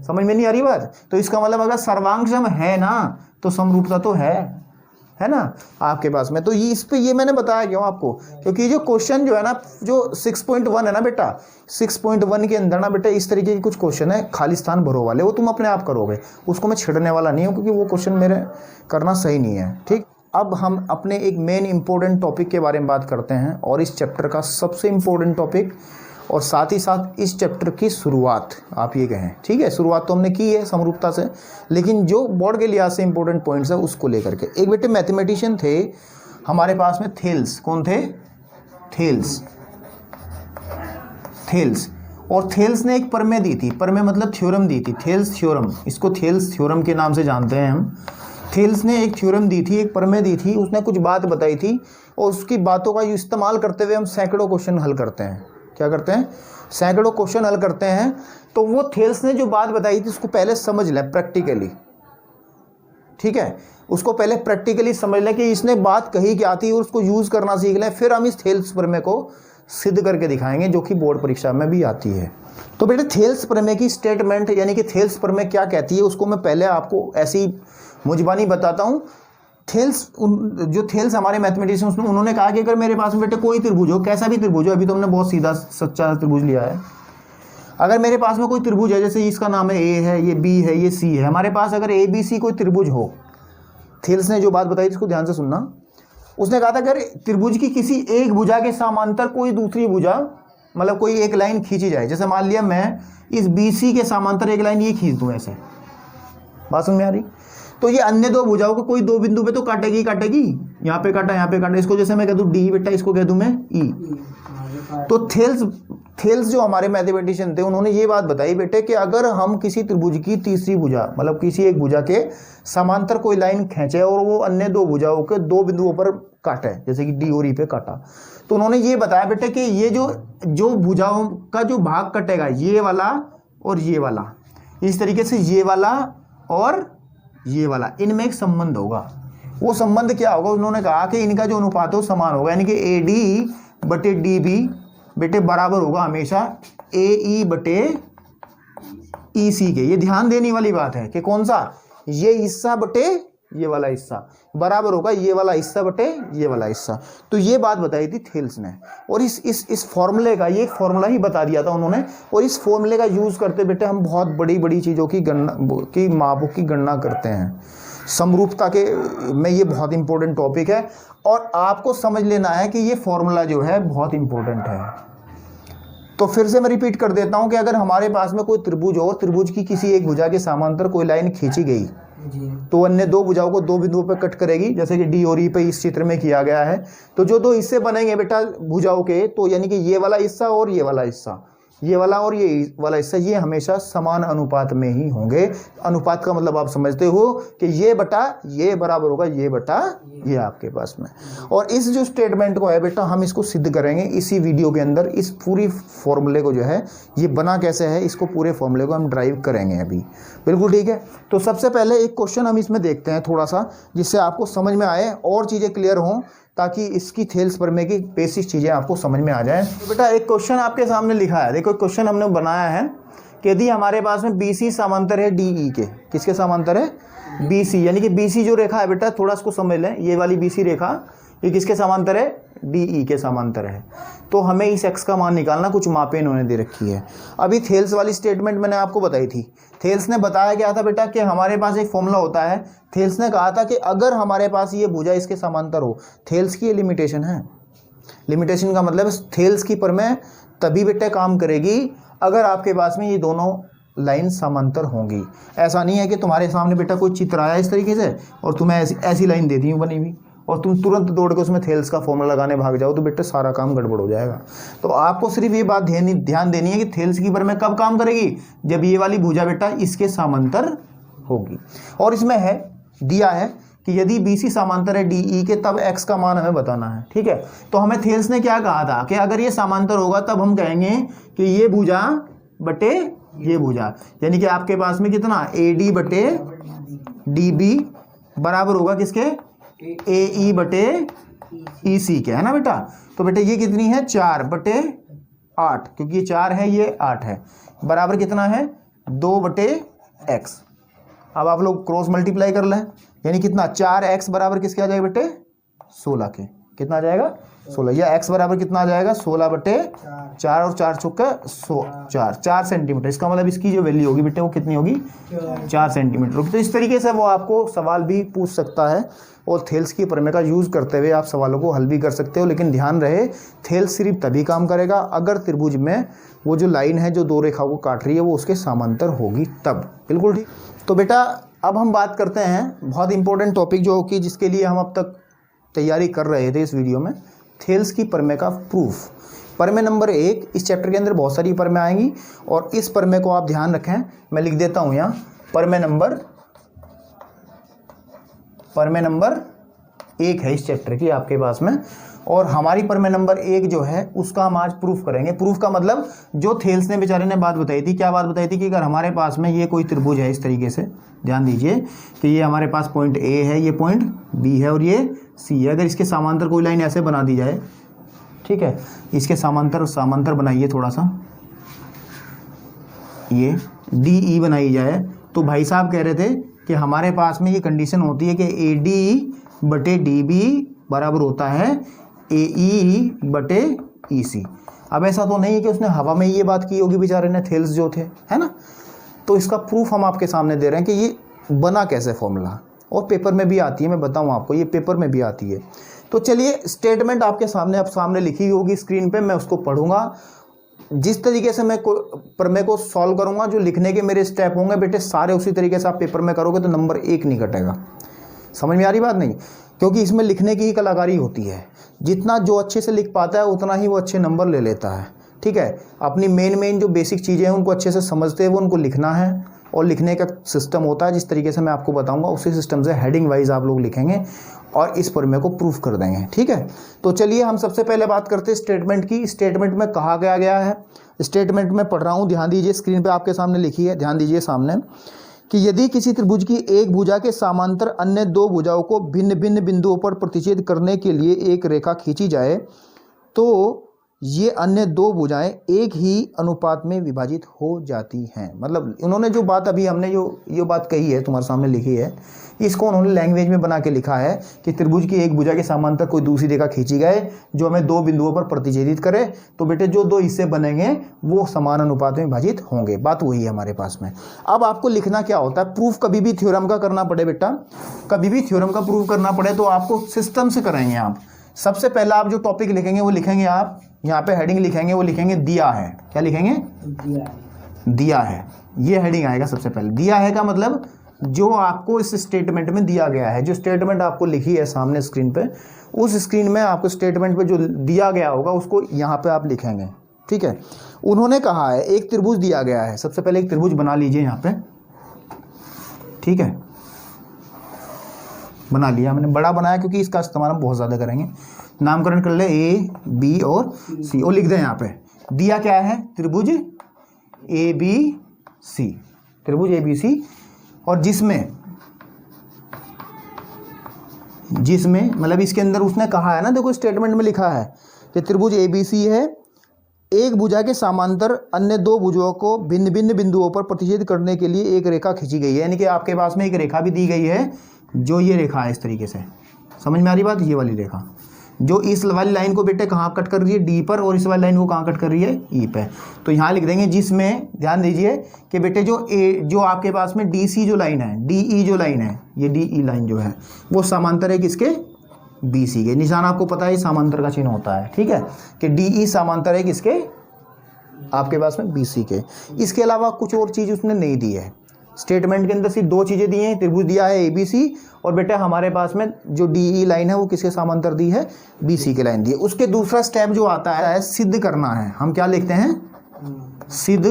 समझ में नहीं आ रही बात। तो इसका मतलब अगर सर्वांगक्षम है ना तो समरूपता तो है ना आपके पास में। तो ये इस पे ये मैंने बताया क्यों आपको, क्योंकि जो क्वेश्चन जो है ना, जो 6.1 है ना बेटा, 6.1 के अंदर ना बेटा इस तरीके के कुछ क्वेश्चन है, खाली स्थान भरो वाले, वो तुम अपने आप करोगे, उसको मैं छेड़ने वाला नहीं हूँ, क्योंकि वो क्वेश्चन मेरे करना सही नहीं है। ठीक, अब हम अपने एक मेन इंपॉर्टेंट टॉपिक के बारे में बात करते हैं, और इस चैप्टर का सबसे इंपॉर्टेंट टॉपिक, और साथ ही साथ इस चैप्टर की शुरुआत आप ये कहें। ठीक है, शुरुआत तो हमने की है समरूपता से, लेकिन जो बोर्ड के लिहाज से इंपॉर्टेंट पॉइंट्स है उसको लेकर के। एक बेटे मैथमेटिशियन थे हमारे पास में, थेल्स। कौन थे, थेल्स। और थेल्स ने एक प्रमेय दी थी, प्रमेय मतलब थ्योरम दी थी, थेल्स थ्योरम, इसको थेल्स थ्योरम के नाम से जानते हैं हम। थेल्स ने एक थ्योरम दी थी, एक प्रमेय दी थी, उसने कुछ बात बताई थी, और उसकी बातों का इस्तेमाल करते हुए हम सैकड़ों क्वेश्चन हल करते हैं। क्या करते हैं, सैकड़ों क्वेश्चन हल करते हैं। तो वो थेल्स ने जो बात बताई थी उसको पहले समझ लें प्रैक्टिकली। ठीक है, उसको पहले प्रैक्टिकली समझ लें कि इसने बात कही क्या थी, और उसको यूज करना सीख लें, फिर हम इस थेल्स प्रमेय को सिद्ध करके दिखाएंगे, जो कि बोर्ड परीक्षा में भी आती है। तो बेटे थेल्स प्रमेय की स्टेटमेंट यानी कि थेल्स प्रमेय क्या कहती है उसको मैं पहले आपको ऐसी मुजबानी बताता हूँ। जो थेल्स हमारे मैथमेटिशियंस में उन्होंने कहा कि अगर मेरे पास में बेटे कोई त्रिभुज हो, कैसा भी त्रिभुज हो, अभी तो हमने बहुत सीधा सच्चा त्रिभुज लिया है, अगर मेरे पास में कोई त्रिभुज है, जैसे इसका नाम है ए है, ये बी है, ये सी है, हमारे पास अगर ए बी सी कोई त्रिभुज हो, थेल्स ने जो बात बताई इसको ध्यान से सुनना। उसने कहा था अगर त्रिभुज की किसी एक भुजा के समांतर कोई दूसरी भुजा, मतलब कोई एक लाइन खींची जाए, जैसे मान लिया मैं इस बी सी के समांतर एक लाइन ये खींच दूं, ऐसे बात समझ में आ रही, तो ये अन्य दो भुजाओं को कोई दो बिंदु पे तो काटेगी, यहाँ पे काटा, यहाँ पे काटा, इसको जैसे मैं कह दूं डी बेटा, इसको कह दूं मैं ई। तो थेल्स जो हमारे मैथमेटिशियन थे उन्होंने ये बात बताई बेटे कि अगर हम किसी त्रिभुज की तीसरी भुजा, मतलब किसी एक भुजा के समांतर कोई लाइन खींचे और वो अन्य दो भुजाओं के दो बिंदुओं पर काटे, जैसे कि डी और ई पे काटा, तो उन्होंने ये बताया बेटे कि ये जो भुजाओं का जो भाग कटेगा, ये वाला और ये वाला, इस तरीके से ये वाला और ये वाला, इनमें एक संबंध होगा। वो संबंध क्या होगा? उन्होंने कहा कि इनका जो अनुपात हो समान होगा, यानी कि ए डी बटे डी बी बेटे बराबर होगा हमेशा ए ई बटे ई सी के। ये ध्यान देने वाली बात है कि कौन सा, ये हिस्सा बटे ये वाला हिस्सा बराबर होगा ये वाला हिस्सा बटे ये वाला हिस्सा। तो ये बात बताई थी थेल्स ने, और इस फॉर्मूले का, ये एक फॉर्मूला ही बता दिया था उन्होंने, और इस फॉर्मूले का यूज करते बेटे हम बहुत बड़ी बड़ी चीज़ों की गणना की मापों की गणना करते हैं। समरूपता के में ये बहुत इंपॉर्टेंट टॉपिक है, और आपको समझ लेना है कि ये फॉर्मूला जो है बहुत इंपॉर्टेंट है। तो फिर से मैं रिपीट कर देता हूं कि अगर हमारे पास में कोई त्रिभुज हो, त्रिभुज की किसी एक भुजा के समांतर कोई लाइन खींची गई तो अन्य दो भुजाओं को दो बिंदुओं पर कट करेगी, जैसे कि डी और ई पे इस चित्र में किया गया है। तो जो दो हिस्से बनेंगे बेटा भुजाओं के, तो यानी कि ये वाला हिस्सा और ये वाला हिस्सा, ये वाला और ये वाला हिस्सा, ये हमेशा समान अनुपात में ही होंगे। अनुपात का मतलब आप समझते हो कि ये बटा ये बराबर होगा ये बटा ये आपके पास में। और इस जो स्टेटमेंट को है बेटा हम इसको सिद्ध करेंगे इसी वीडियो के अंदर। इस पूरी फॉर्मूले को जो है ये बना कैसे है, इसको पूरे फॉर्मूले को हम ड्राइव करेंगे अभी। बिल्कुल ठीक है। तो सबसे पहले एक क्वेश्चन हम इसमें देखते हैं थोड़ा सा, जिससे आपको समझ में आए और चीज़ें क्लियर हों, ताकि इसकी थेल्स प्रमेय की बेसिक चीज़ें आपको समझ में आ जाए। तो बेटा एक क्वेश्चन आपके सामने लिखा है, देखो क्वेश्चन हमने बनाया है कि यदि हमारे पास में बी सी समांतर है डी ई के, किसके समांतर है? बी सी, यानी कि बी सी जो रेखा है बेटा थोड़ा इसको समझ लें, ये वाली बी सी रेखा ये किसके समांतर है? डी ई के समांतर है। तो हमें इस एक्स का मान निकालना, कुछ मापें इन्होंने दे रखी है। अभी थेल्स वाली स्टेटमेंट मैंने आपको बताई थी। थेल्स ने बताया क्या था बेटा कि हमारे पास एक फॉर्मूला होता है। थेल्स ने कहा था कि अगर हमारे पास ये भुजा इसके समांतर हो, थेल्स की ये लिमिटेशन है। लिमिटेशन का मतलब थेल्स की प्रमेय तभी बेटा काम करेगी अगर आपके पास में ये दोनों लाइन समांतर होंगी। ऐसा नहीं है कि तुम्हारे सामने बेटा कोई चित्र आया इस तरीके से और तुम्हें ऐसी लाइन दे दी हूँ बनी हुई और तुम तुरंत दौड़ के उसमें थेल्स का फॉर्मूला लगाने भाग जाओ, तो बेटा सारा काम गड़बड़ हो जाएगा। तो आपको सिर्फ ये बात ध्यान देनी है कि थेल्स की प्रमेय कब काम करेगी? जब ये वाली भुजा बेटा इसके समांतर होगी। और इसमें है दिया है कि यदि बी सी समांतर है डी ई के, तब एक्स का मान हमें बताना है। ठीक है। तो हमें थेल्स ने क्या कहा था कि अगर ये समांतर होगा तब हम कहेंगे कि ये भुजा बटे ये भुजा, यानी कि आपके पास में कितना ए डी बटे डी बी बराबर होगा किसके? ए ई बटे ई सी के, है ना बेटा। तो बेटे ये कितनी है? 4 बटे 8, क्योंकि ये 4 है ये 8 है, बराबर कितना है? 2 बटे एक्स। अब आप लोग क्रॉस मल्टीप्लाई कर लें, यानी कितना? 4x बराबर किसके आ जाएगा बेटे? 16 के। कितना आ जाएगा? 16। या x बराबर कितना आ जाएगा? 16 बटे 4 और 4 चौके 4 सेंटीमीटर। इसका मतलब इसकी जो वैल्यू होगी बेटे वो कितनी होगी? 4 सेंटीमीटर होगी। तो इस तरीके से वो आपको सवाल भी पूछ सकता है, और थेल्स की प्रमेय का यूज़ करते हुए आप सवालों को हल भी कर सकते हो। लेकिन ध्यान रहे थेल्स सिर्फ तभी काम करेगा अगर त्रिभुज में वो जो लाइन है जो दो रेखाओं को काट रही है वो उसके समांतर होगी तब। बिल्कुल ठीक। तो बेटा अब हम बात करते हैं बहुत इंपॉर्टेंट टॉपिक जो कि जिसके लिए हम अब तक तैयारी कर रहे थे इस वीडियो में, थेल्स की प्रमेय का प्रूफ। प्रमेय नंबर 1, इस चैप्टर के अंदर बहुत सारी प्रमेय आएंगी और इस प्रमेय को आप ध्यान रखें, मैं लिख देता हूँ यहाँ। प्रमेय नंबर 1 है इस चैप्टर की आपके पास में, और हमारी प्रमेय नंबर 1 जो है उसका हम आज प्रूफ करेंगे। प्रूफ का मतलब जो थेल्स ने बेचारे ने बात बताई थी, क्या बात बताई थी कि अगर हमारे पास में ये कोई त्रिभुज है इस तरीके से, ध्यान दीजिए कि ये हमारे पास पॉइंट ए है, ये पॉइंट बी है और ये सी है। अगर इसके समांतर कोई लाइन ऐसे बना दी जाए, ठीक है। इसके समांतर बनाइए थोड़ा सा, ये डी ई बनाई जाए। तो भाई साहब कह रहे थे कि हमारे पास में ये कंडीशन होती है कि ए डी बटे डी बी बराबर होता है ए ई बटे ई सी। अब ऐसा तो नहीं है कि उसने हवा में ये बात की होगी बेचारे ने, थेल्स जो थे, है ना। तो इसका प्रूफ हम आपके सामने दे रहे हैं कि ये बना कैसे फॉर्मूला, और पेपर में भी आती है, मैं बताऊं आपको, ये पेपर में भी आती है। तो चलिए स्टेटमेंट आपके सामने अब सामने लिखी होगी स्क्रीन पे, मैं उसको पढ़ूंगा। जिस तरीके से मैं प्रमेय को सॉल्व करूंगा, जो लिखने के मेरे स्टेप होंगे बेटे सारे उसी तरीके से आप पेपर में करोगे तो नंबर 1 नहीं कटेगा। समझ में आ रही बात नहीं? क्योंकि इसमें लिखने की ही कलाकारी होती है। जितना जो अच्छे से लिख पाता है उतना ही वो अच्छे नंबर ले लेता है, ठीक है। अपनी मेन जो बेसिक चीज़ें हैं उनको अच्छे से समझते हुए उनको लिखना है, और लिखने का सिस्टम होता है जिस तरीके से मैं आपको बताऊंगा, उसी सिस्टम से हेडिंग वाइज आप लोग लिखेंगे और इस प्रमेय को प्रूफ कर देंगे, ठीक है। तो चलिए हम सबसे पहले बात करते हैं स्टेटमेंट की। स्टेटमेंट में कहा गया है, स्टेटमेंट में पढ़ रहा हूँ, ध्यान दीजिए, स्क्रीन पे आपके सामने लिखी है, ध्यान दीजिए सामने, कि यदि किसी त्रिभुज की एक भुजा के समांतर अन्य दो भुजाओं को भिन्न भिन्न बिंदुओं पर प्रतिच्छेद करने के लिए एक रेखा खींची जाए तो ये अन्य दो भुजाएं एक ही अनुपात में विभाजित हो जाती हैं। मतलब उन्होंने जो बात अभी हमने जो बात कही है तुम्हारे सामने लिखी है, इसको उन्होंने लैंग्वेज में बना के लिखा है कि त्रिभुज की एक भुजा के समांतर कोई दूसरी रेखा खींची गए जो हमें दो बिंदुओं पर प्रतिच्छेदित करे, तो बेटे जो दो हिस्से बनेंगे वो समान अनुपात में विभाजित होंगे। बात वही है हमारे पास में। अब आपको लिखना क्या होता है, प्रूफ कभी भी थ्योरम का करना पड़े बेटा, कभी भी थ्योरम का प्रूफ करना पड़े तो आपको सिस्टम से करेंगे आप। सबसे पहला आप जो टॉपिक लिखेंगे वो लिखेंगे, आप यहाँ पे हेडिंग लिखेंगे, वो लिखेंगे दिया है। क्या लिखेंगे? दिया है। ये हेडिंग आएगा सबसे पहले। दिया है का मतलब जो आपको इस स्टेटमेंट में दिया गया है, जो स्टेटमेंट आपको लिखी है सामने स्क्रीन पे, उस स्क्रीन में आपको स्टेटमेंट पे जो दिया गया होगा उसको यहाँ पे आप लिखेंगे, ठीक है। उन्होंने कहा है एक त्रिभुज दिया गया है, सबसे पहले एक त्रिभुज बना लीजिए यहाँ पे, ठीक है। बना लिया मैंने, बड़ा बनाया क्योंकि इसका इस्तेमाल हम बहुत ज़्यादा करेंगे। नामकरण कर ले ए बी और सी, और लिख दें यहाँ पे दिया क्या है, त्रिभुज ए बी सी, त्रिभुज ए बी सी, और जिसमें मतलब इसके अंदर उसने कहा है ना, देखो स्टेटमेंट में लिखा है कि त्रिभुज ए बी सी है, एक भुजा के समांतर अन्य दो भुजाओं को भिन्न भिन्न बिंदुओं पर प्रतिच्छेद करने के लिए एक रेखा खींची गई है। यानी कि आपके पास में एक रेखा भी दी गई है, जो ये रेखा है इस तरीके से, समझ में आ रही बात, ये वाली रेखा जो इस वाली लाइन को बेटे कहाँ कट कर रही है, डी पर, और इस वाली लाइन को कहाँ कट कर रही है, ई पे। तो यहाँ लिख देंगे जिसमें, ध्यान दीजिए कि बेटे जो आपके पास में डी सी जो लाइन है, डी ई जो लाइन है, ये डी ई लाइन जो है वो समांतर है किसके, बी सी के। निशान आपको पता है समांतर का चिन्ह होता है, ठीक है, कि डी ई समांतर है किसके, आपके पास में बी सी के। इसके अलावा कुछ और चीज़ उसने नहीं दी है। स्टेटमेंट के अंदर सिर्फ दो चीज़ें दी हैं, त्रिभुज दिया है ए बी सी, और बेटा हमारे पास में जो डी ई लाइन है वो किसके समांतर दी है, बी सी के लाइन दी है। उसके दूसरा स्टेप जो आता है सिद्ध करना है। हम क्या लिखते हैं, सिद्ध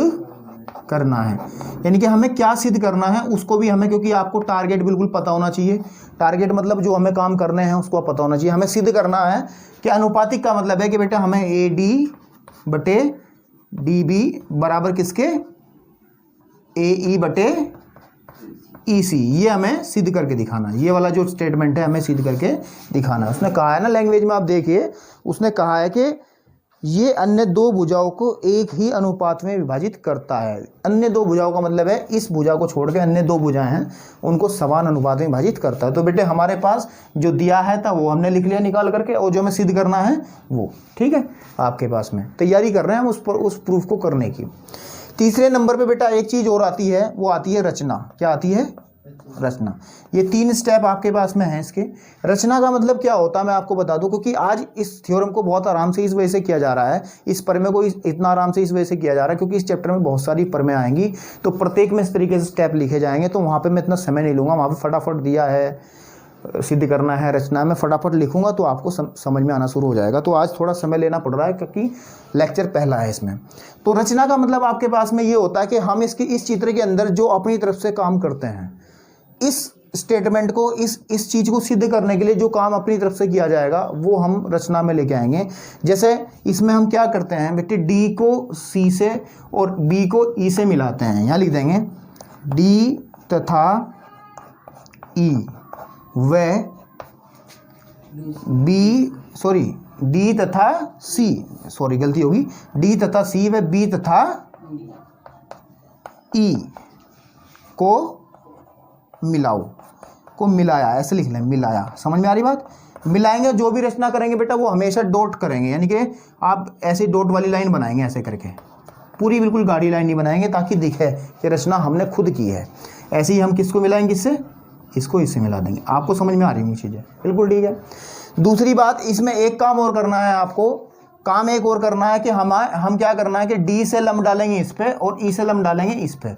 करना है। यानी कि हमें क्या सिद्ध करना है उसको भी हमें, क्योंकि आपको टारगेट बिल्कुल पता होना चाहिए, टारगेट मतलब जो हमें काम करने हैं उसको पता होना चाहिए। हमें सिद्ध करना है कि अनुपातिक का मतलब है कि बेटा हमें ए डी बटे डी बी बराबर किसके, ए ई बटे ई सी, ये हमें सिद्ध करके दिखाना है। ये वाला जो स्टेटमेंट है हमें सिद्ध करके दिखाना है। उसने कहा है ना लैंग्वेज में, आप देखिए उसने कहा है कि ये अन्य दो भुजाओं को एक ही अनुपात में विभाजित करता है। अन्य दो भुजाओं का मतलब है इस भुजा को छोड़ के अन्य दो भुजाएं हैं उनको समान अनुपात में विभाजित करता है। तो बेटे हमारे पास जो दिया है था वो हमने लिख लिया निकाल करके, और जो हमें सिद्ध करना है वो, ठीक है, आपके पास में तैयारी कर रहे हैं हम उस प्रूफ को करने की। तीसरे नंबर पे बेटा एक चीज़ और आती है, वो आती है रचना। क्या आती है, रचना। ये 3 स्टेप आपके पास में हैं इसके। रचना का मतलब क्या होता है मैं आपको बता दूं, क्योंकि आज इस थ्योरम को बहुत आराम से इस वजह से किया जा रहा है, इस प्रमेय को इतना आराम से इस वजह से किया जा रहा है क्योंकि इस चैप्टर में बहुत सारी प्रमेय आएंगी, तो प्रत्येक में इस तरीके से स्टेप लिखे जाएंगे। तो वहाँ पर मैं इतना समय नहीं लूँगा, वहाँ पर फटाफट दिया है, सिद्ध करना है, रचना में फटाफट लिखूंगा तो आपको समझ में आना शुरू हो जाएगा। तो आज थोड़ा समय लेना पड़ रहा है क्योंकि लेक्चर पहला है इसमें। तो रचना का मतलब आपके पास में ये होता है कि हम इस चित्र के अंदर जो अपनी तरफ से काम करते हैं, इस स्टेटमेंट को, इस चीज़ को सिद्ध करने के लिए जो काम अपनी तरफ से किया जाएगा वो हम रचना में लेके आएंगे। जैसे इसमें हम क्या करते हैं बेटे, डी को सी से और बी को ई से मिलाते हैं। यहाँ लिख देंगे डी तथा ई व बी, सॉरी डी तथा सी, सॉरी गलती होगी, डी तथा सी व बी तथा ई को मिलाओ, को मिलाया, ऐसे लिख लें, मिलाया। समझ में आ रही बात? मिलाएंगे, जो भी रचना करेंगे बेटा वो हमेशा डॉट करेंगे, यानी कि आप ऐसे डॉट वाली लाइन बनाएंगे ऐसे करके, पूरी बिल्कुल गाढ़ी लाइन नहीं बनाएंगे ताकि दिखे कि रचना हमने खुद की है। ऐसे ही हम किसको मिलाएंगे, इससे, इसको इससे मिला देंगे। आपको समझ में आ रही है चीज़ें? बिल्कुल ठीक है। दूसरी बात, इसमें एक काम और करना है आपको, काम एक और करना है कि हम क्या करना है कि डी से लंब डालेंगे इस पे और ई से लंब डालेंगे इस पे।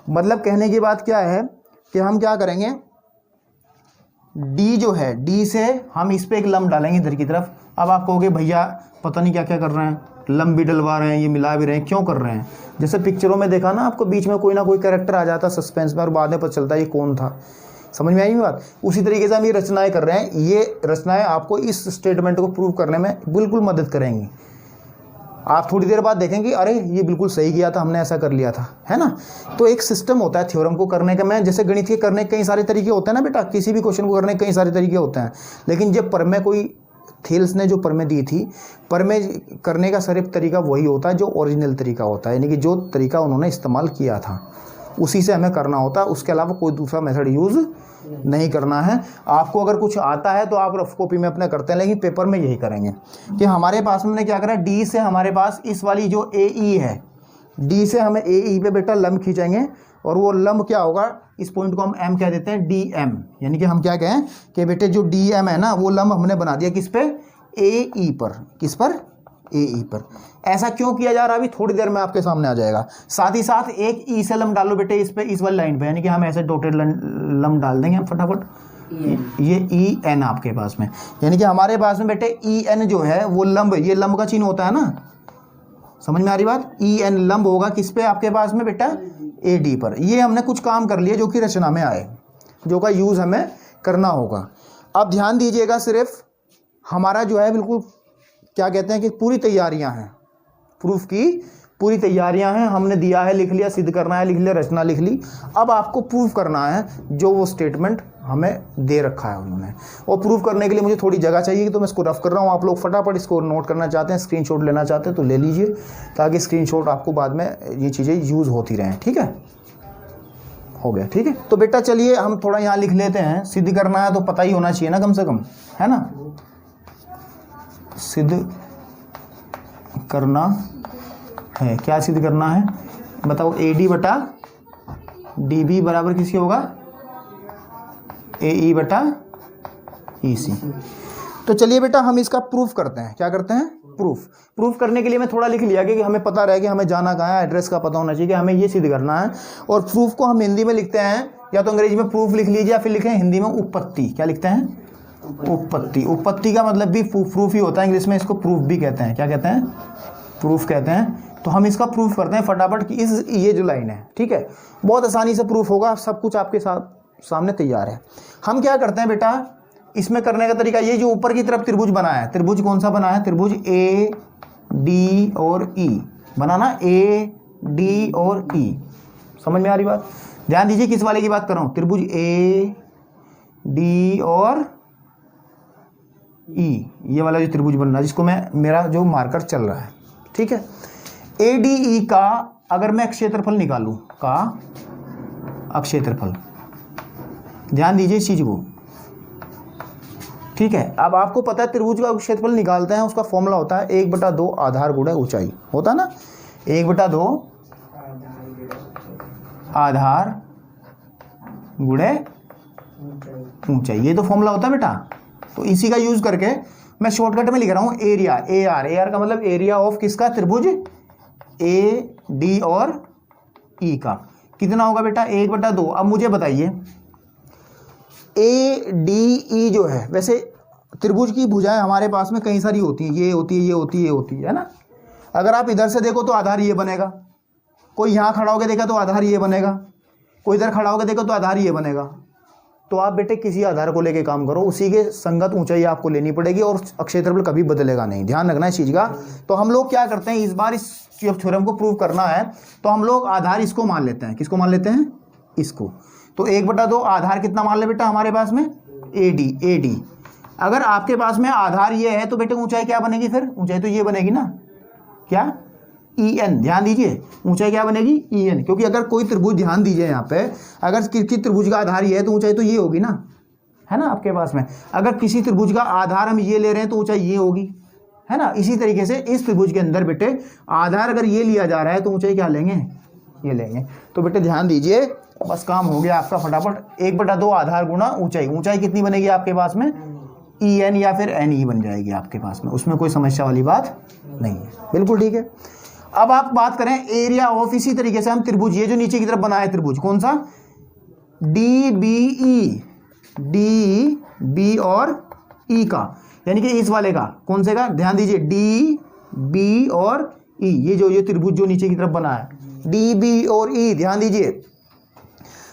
मतलब कहने की बात क्या है कि हम क्या करेंगे, डी जो है, डी से हम इस पे एक लंब डालेंगे इधर की तरफ। अब आप कहोगे भैया पता नहीं क्या क्या कर रहे हैं, लंब भी डलवा रहे हैं, ये मिला भी रहे हैं, क्यों कर रहे हैं? जैसे पिक्चरों में देखा ना आपको, बीच में कोई ना कोई कैरेक्टर आ जाता सस्पेंस में और बाद में पता चलता है ये कौन था। समझ में आई बात? उसी तरीके से हम ये रचनाएं कर रहे हैं। ये रचनाएं आपको इस स्टेटमेंट को प्रूव करने में बिल्कुल मदद करेंगी। आप थोड़ी देर बाद देखेंगे अरे ये बिल्कुल सही किया था, हमने ऐसा कर लिया था, है ना। तो एक सिस्टम होता है थ्योरम को करने का। मैं जैसे गणित के करने के कई सारे तरीके होते हैं ना बेटा, किसी भी क्वेश्चन को करने के कई सारे तरीके होते हैं, लेकिन जब परमे कोई थेल्स ने जो परमे दी थी, परमे करने का सिर्फ तरीका वही होता है जो ओरिजिनल तरीका होता है, यानी कि जो तरीका उन्होंने इस्तेमाल किया था उसी से हमें करना होता है। उसके अलावा कोई दूसरा मेथड यूज़ नहीं करना है। आपको अगर कुछ आता है तो आप रफ कॉपी में अपने करते हैं, लेकिन पेपर में यही करेंगे कि हमारे पास हमने क्या करा, डी से हमारे पास इस वाली जो ए ई है, डी से हमें ए ई पे बेटा लंब खींचेंगे और वो लंब क्या होगा, इस पॉइंट को हम एम कह देते हैं, डी एम। यानी कि हम क्या कहें कि बेटे जो डी एम है ना, वो लंब हमने बना दिया किस पे, ए ई पर। किस पर? ए ई पर। ऐसा क्यों किया जा रहा है अभी थोड़ी देर में आपके सामने आ जाएगा। साथ ही साथ एक ई से लंब डालो बेटे इस पे, इस वाली लाइन पे, यानी कि हम ऐसे डॉटेड लंब डाल देंगे हम फटाफट। ये ई एन आपके पास में, यानी कि हमारे पास में बेटे ई एन जो है वो लंब, ये लंब का चिन्ह होता है ना। समझ में आ रही बात? ई एन लंब होगा किस पे आपके पास में बेटा, ए डी पर। ये हमने कुछ काम कर लिए जो कि रचना में आए, जो का यूज़ हमें करना होगा। अब ध्यान दीजिएगा, सिर्फ हमारा जो है बिल्कुल क्या कहते हैं कि पूरी तैयारियां हैं, प्रूफ की पूरी तैयारियां हैं। हमने दिया है, लिख लिया, सिद्ध करना है, लिख लिया, रचना लिख ली। अब आपको प्रूफ करना है जो वो स्टेटमेंट हमें दे रखा है उन्होंने। और प्रूफ करने के लिए मुझे थोड़ी जगह चाहिए, तो मैं इसको रफ कर रहा हूँ। आप लोग फटाफट इसको नोट करना चाहते हैं, स्क्रीनशॉट लेना चाहते हैं तो ले लीजिए, ताकि स्क्रीनशॉट आपको बाद में ये चीज़ें यूज़ होती रहें। ठीक है, हो गया? ठीक है, तो बेटा चलिए हम थोड़ा यहाँ लिख लेते हैं। सिद्ध करना है तो पता ही होना चाहिए ना कम से कम, है ना। सिद्ध करना है, क्या सिद्ध करना है बताओ? ए डी बटा डी बी बराबर किसके होगा, ए ई बटा ई सी। तो चलिए बेटा हम इसका प्रूफ करते हैं। क्या करते हैं? प्रूफ करने के लिए मैं थोड़ा लिख लिया कि हमें पता रहे कि हमें जाना कहाँ है, एड्रेस का पता होना चाहिए कि हमें ये सिद्ध करना है। और प्रूफ को हम हिंदी में लिखते हैं, या तो अंग्रेजी में प्रूफ लिख लीजिए या फिर लिखें हिंदी में उपपत्ति। क्या लिखते हैं? उपपत्ति। उपपत्ति का मतलब भी प्रूफ ही होता है, इंग्लिश में इसको प्रूफ भी कहते हैं। क्या कहते हैं? प्रूफ कहते हैं। तो हम इसका प्रूफ करते हैं फटाफट कि ये जो लाइन है, ठीक है, बहुत आसानी से प्रूफ होगा, सब कुछ आपके सामने तैयार है। हम क्या करते हैं बेटा, इसमें करने का तरीका, ये जो ऊपर की तरफ त्रिभुज बना है, त्रिभुज कौन सा बना है? त्रिभुज ए डी और ई बनाना, ए डी और ई। समझ में आ रही बात? ध्यान दीजिए किस वाले की बात कर रहा हूँ, त्रिभुज ए डी और ई, ये वाला जो त्रिभुज बन रहा है, जिसको मैं, मेरा जो मार्कर चल रहा है, ठीक है। ए डी ई का अगर मैं क्षेत्रफल निकालूं, का अक्षेत्रफल, ध्यान दीजिए इस चीज को, ठीक है। अब आपको पता है त्रिभुज का क्षेत्रफल निकालते हैं, उसका फॉर्मूला होता है 1/2 आधार गुणे ऊंचाई, होता है ना। 1/2 आधार गुणे ऊंचाई, ये तो फॉर्मूला होता है बेटा। तो इसी का यूज करके मैं शॉर्टकट में लिख रहा हूं एरिया, ए आर का मतलब एरिया ऑफ किसका, त्रिभुज ए डी और ई का। कितना होगा बेटा? 1/2। अब मुझे बताइए ए डी ई जो है, वैसे त्रिभुज की भुजाएं हमारे पास में कई सारी होती हैं, ये होती है, ये होती है, ये होती है ना। अगर आप इधर से देखो तो आधार ये बनेगा, कोई यहाँ खड़ा होकर देखा तो आधार ये बनेगा, कोई इधर खड़ा होकर देखो तो आधार ये बनेगा। तो आप बेटे किसी आधार को लेके काम करो, उसी के संगत ऊंचाई आपको लेनी पड़ेगी और क्षेत्रफल कभी बदलेगा नहीं, ध्यान रखना इस चीज़ का। तो हम लोग क्या करते हैं, इस बार इस थ्योरम को प्रूव करना है तो हम लोग आधार इसको मान लेते हैं। किसको मान लेते हैं? इसको। तो 1/2 आधार कितना मान ले बेटा हमारे पास में, ए डी। अगर आपके पास में आधार ये है तो बेटे ऊंचाई क्या बनेगी, फिर ऊंचाई तो ये बनेगी ना, क्या, ई एन। ध्यान दीजिए, ऊंचाई क्या बनेगी, ई एन, क्योंकि अगर कोई त्रिभुज, ध्यान दीजिए यहाँ पे, अगर किसी त्रिभुज का आधार ये है तो ऊंचाई तो ये होगी ना, है ना आपके पास में। अगर किसी त्रिभुज का आधार हम ये ले रहे हैं तो ऊंचाई ये होगी, है ना। इसी तरीके से इस त्रिभुज के अंदर बेटे आधार अगर ये लिया जा रहा है तो ऊंचाई क्या लेंगे, ये लेंगे। तो बेटे ध्यान दीजिए, बस काम हो गया आपका फटाफट। 1/2 आधार गुणा ऊंचाई, ऊंचाई कितनी बनेगी आपके पास में, ई एन या फिर एन ई बन जाएगी आपके पास में, उसमें कोई समस्या वाली बात नहीं है, बिल्कुल ठीक है। अब आप बात करें एरिया ऑफ, इसी तरीके से हम त्रिभुज, ये जो नीचे की तरफ बना है त्रिभुज, कौन सा, D B E, D B और ई का, यानी कि इस वाले का, कौन से का, ध्यान दीजिए, डी बी और ई, ये त्रिभुज जो नीचे की तरफ बना है, डी बी और ई, ध्यान दीजिए,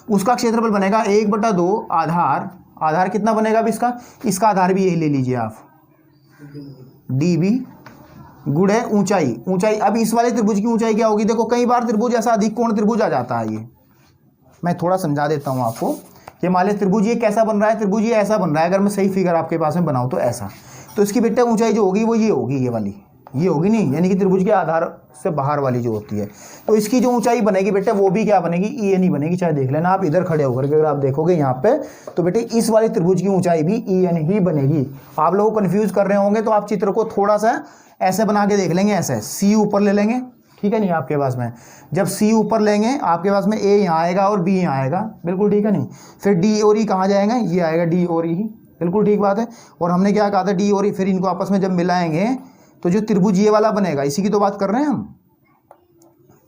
उसका क्षेत्रफल बनेगा 1/2 आधार, आधार कितना बनेगा अब इसका आधार भी यही ले लीजिए आप, डी बी गुणे ऊंचाई, ऊंचाई। अब इस वाले त्रिभुज की ऊंचाई क्या होगी, देखो कई बार त्रिभुज ऐसा अधिक कोण त्रिभुज आ जाता है, ये मैं थोड़ा समझा देता हूं आपको। ये मान लीजिए त्रिभुज ये कैसा बन रहा है, त्रिभुज ये ऐसा बन रहा है, अगर मैं सही फिगर आपके पास में बनाऊं तो ऐसा, तो इसकी बेटा ऊंचाई जो होगी वो ये होगी, ये वाली, ये होगी नहीं, यानी कि त्रिभुज के आधार से बाहर वाली जो होती है, तो इसकी जो ऊंचाई बनेगी बेटे वो भी क्या बनेगी, ई एन ही बनेगी। चाहे देख लेना आप इधर खड़े होकर के, अगर आप देखोगे यहाँ पे तो बेटे इस वाले त्रिभुज की ऊंचाई भी ई एन ही बनेगी। आप लोग कंफ्यूज कर रहे होंगे तो आप चित्र को थोड़ा सा ऐसे बना के देख लेंगे, ऐसे सी ऊपर ले लेंगे, ठीक है नहीं, आपके पास में जब सी ऊपर लेंगे आपके पास में ए यहाँ आएगा और बी यहाँ आएगा, बिल्कुल ठीक है नहीं, फिर डी और ई कहाँ जाएगा, ये आएगा डी और ई, बिल्कुल ठीक बात है। और हमने क्या कहा था, डी और ई, फिर इनको आपस में जब मिलाएंगे तो जो त्रिभुज ये वाला बनेगा, इसी की तो बात कर रहे हैं हम,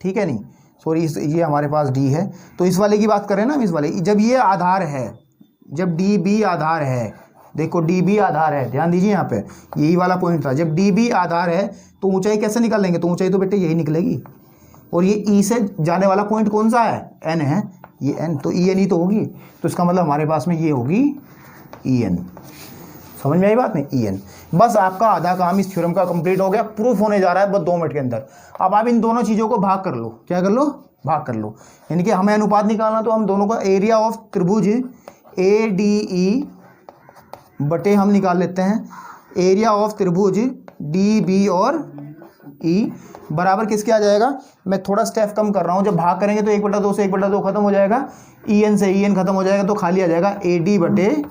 ठीक है नहीं, सॉरी ये हमारे पास डी है, तो इस वाले की बात कर रहे हैं ना हम, इस वाले, जब ये आधार है, जब डी बी आधार है, देखो डी बी आधार है, ध्यान दीजिए यहाँ पे, यही वाला पॉइंट था, जब डी बी आधार है तो ऊंचाई कैसे निकाल लेंगे, तो ऊंचाई तो बेटे यही निकलेगी, और ये ई से जाने वाला पॉइंट कौन सा है, एन है, ये एन, तो ई एन ही तो होगी, तो इसका मतलब हमारे पास में ये होगी ई एन। समझ में आई बात नहीं, ई एन। बस आपका आधा काम इस थ्योरम का कंप्लीट हो गया, प्रूफ होने जा रहा है बस 2 मिनट के अंदर। अब आप इन दोनों चीज़ों को भाग कर लो, क्या कर लो, भाग कर लो, यानी कि हमें अनुपात निकालना, तो हम दोनों का एरिया ऑफ त्रिभुज ए डी ई बटे हम निकाल लेते हैं एरिया ऑफ त्रिभुज डी बी और ई बराबर किसके आ जाएगा। मैं थोड़ा स्टेप कम कर रहा हूँ, जब भाग करेंगे तो 1/2 से 1/2 खत्म हो जाएगा, ई एन से ई एन खत्म हो जाएगा, तो खाली आ जाएगा ए डी बटे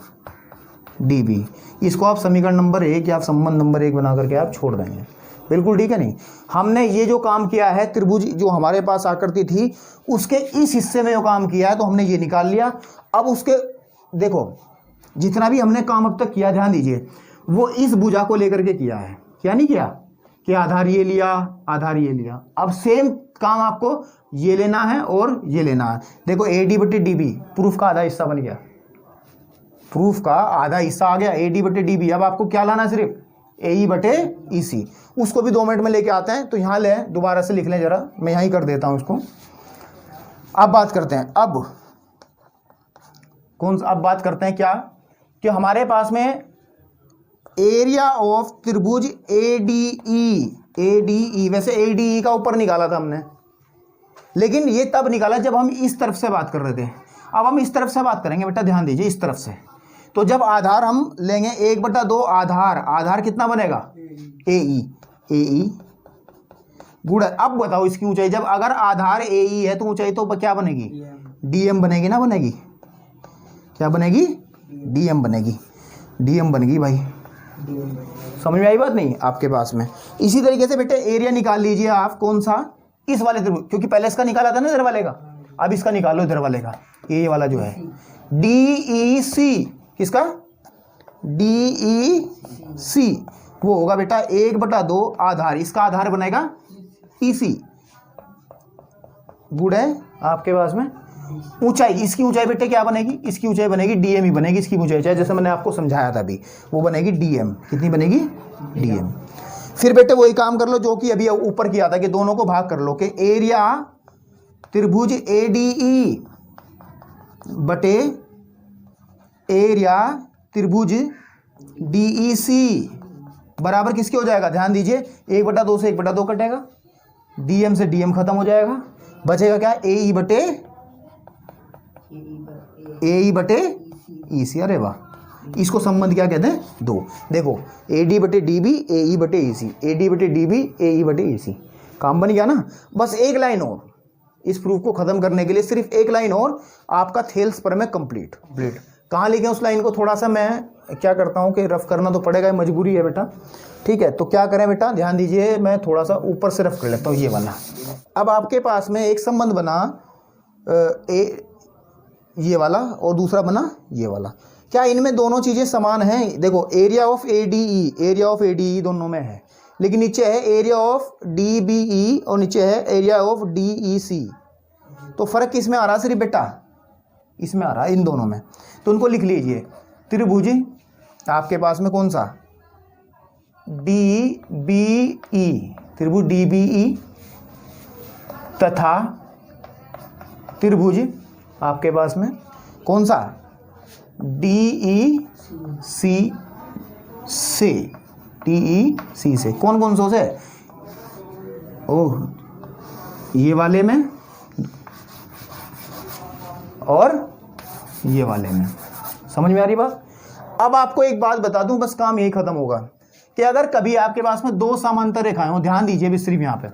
डी बी। इसको आप समीकरण नंबर 1 या आप संबंध नंबर 1 बना करके आप छोड़ देंगे, बिल्कुल ठीक है नहीं। हमने ये जो काम किया है, त्रिभुज जो हमारे पास आकृति थी उसके इस हिस्से में जो काम किया है, तो हमने ये निकाल लिया। अब उसके देखो जितना भी हमने काम अब तक किया, ध्यान दीजिए, वो इस भुजा को लेकर के किया है, क्या नहीं किया, कि आधार ये लिया, आधार ये लिया। अब सेम काम आपको ये लेना है और ये लेना है। देखो ए डी बटे डी बी प्रूफ का आधा हिस्सा बन गया, प्रूफ का आधा हिस्सा आ गया, ए डी बटे डी बी। अब आपको क्या लाना है, सिर्फ ए ई बटे ई सी। उसको भी 2 मिनट में लेके आते हैं, तो यहाँ ले दोबारा से लिख लें जरा, मैं यहाँ ही कर देता हूँ उसको। अब बात करते हैं, अब बात करते हैं क्या, कि हमारे पास में एरिया ऑफ त्रिभुज ए डी ई, वैसे ए डी ई का ऊपर निकाला था हमने, लेकिन ये तब निकाला जब हम इस तरफ से बात कर रहे थे। अब हम इस तरफ से बात करेंगे बेटा, ध्यान दीजिए, इस तरफ से। तो जब आधार हम लेंगे 1/2 आधार कितना बनेगा, ए ई गुणा, अब बताओ इसकी ऊंचाई, जब अगर आधार ए ई है तो ऊंचाई तो क्या बनेगी, डी एम बनेगी ना, बनेगी, क्या बनेगी, डी एम बनेगी, डी एम बन गई भाई, समझ में आई बात नहीं आपके पास में। इसी तरीके से बेटे एरिया निकाल लीजिए आप, कौन सा, इस वाले त्रिभुज, क्योंकि पहले इसका निकाला था ना इधर वाले का, अब इसका निकालो इधर वाले का, ये वाला जो है डी ई सी, किसका, डी ई सी, वो होगा बेटा 1/2 आधार, इसका आधार बनेगा ई सी गुणे आपके पास में ऊंचाई, इसकी ऊंचाई बेटे क्या बनेगी, इसकी ऊंचाई बनेगी डीएम ही बनेगी, इसकी ऊंचाई जैसे मैंने आपको समझाया था अभी, वो बनेगी डीएम, कितनी बनेगी, डीएम। फिर बेटे वही काम कर लो जो कि अभी ऊपर किया था, कि दोनों को भाग कर लो, कि एरिया त्रिभुज ए डी ई बटे एरिया त्रिभुज डी ई सी बराबर किसके हो जाएगा, ध्यान दीजिए, 1/2 से 1/2 कटेगा, डीएम से डीएम खत्म हो जाएगा, बचेगा क्या, ए ई बटे ई सी। अरे वाह, इसको संबंध क्या कहते हैं? 2। देखो AD बटे DB AE बटे AC, AD बटे DB AE बटे AC, काम बन गया ना। बस एक लाइन और, इस प्रूफ को खत्म करने के लिए सिर्फ एक लाइन और, आपका थेल्स पर में कंप्लीट। कहाँ लिखे उस लाइन को? थोड़ा सा मैं क्या करता हूँ कि रफ करना तो पड़ेगा, मजबूरी है बेटा, ठीक है। तो क्या करें बेटा, ध्यान दीजिए, मैं थोड़ा सा ऊपर से रफ कर लेता हूँ ये वाला। अब आपके पास में एक संबंध बना ये वाला और दूसरा बना ये वाला। क्या इनमें दोनों चीज़ें समान हैं? देखो एरिया ऑफ ADE दोनों में है, लेकिन नीचे है एरिया ऑफ DBE और नीचे है एरिया ऑफ DEC। तो फर्क किस में आ रहा है सिर्फ बेटा? इसमें आ रहा है, इन दोनों में। तो उनको लिख लीजिए। त्रिभुज आपके पास में कौन सा? DBE, त्रिभुज DBE तथा त्रिभुज आपके पास में कौन सा? DEC से कौन कौन सा से? ओह, ये वाले में और ये वाले में। समझ में आ रही बात? अब आपको एक बात बता दूं, बस काम यही खत्म होगा कि अगर कभी आपके पास में 2 समांतर रेखाएं हो, ध्यान दीजिए भी सिर्फ यहाँ पे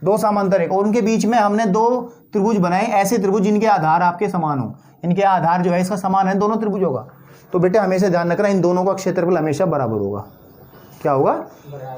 2 समांतर रेखा और उनके बीच में हमने 2 त्रिभुज बनाए, ऐसे त्रिभुज जिनके आधार आपके समान हो, इनके आधार जो है इसका समान है दोनों त्रिभुजों का। तो बेटे हमेशा ध्यान रखना, इन दोनों का क्षेत्रफल हमेशा बराबर होगा। क्या होगा?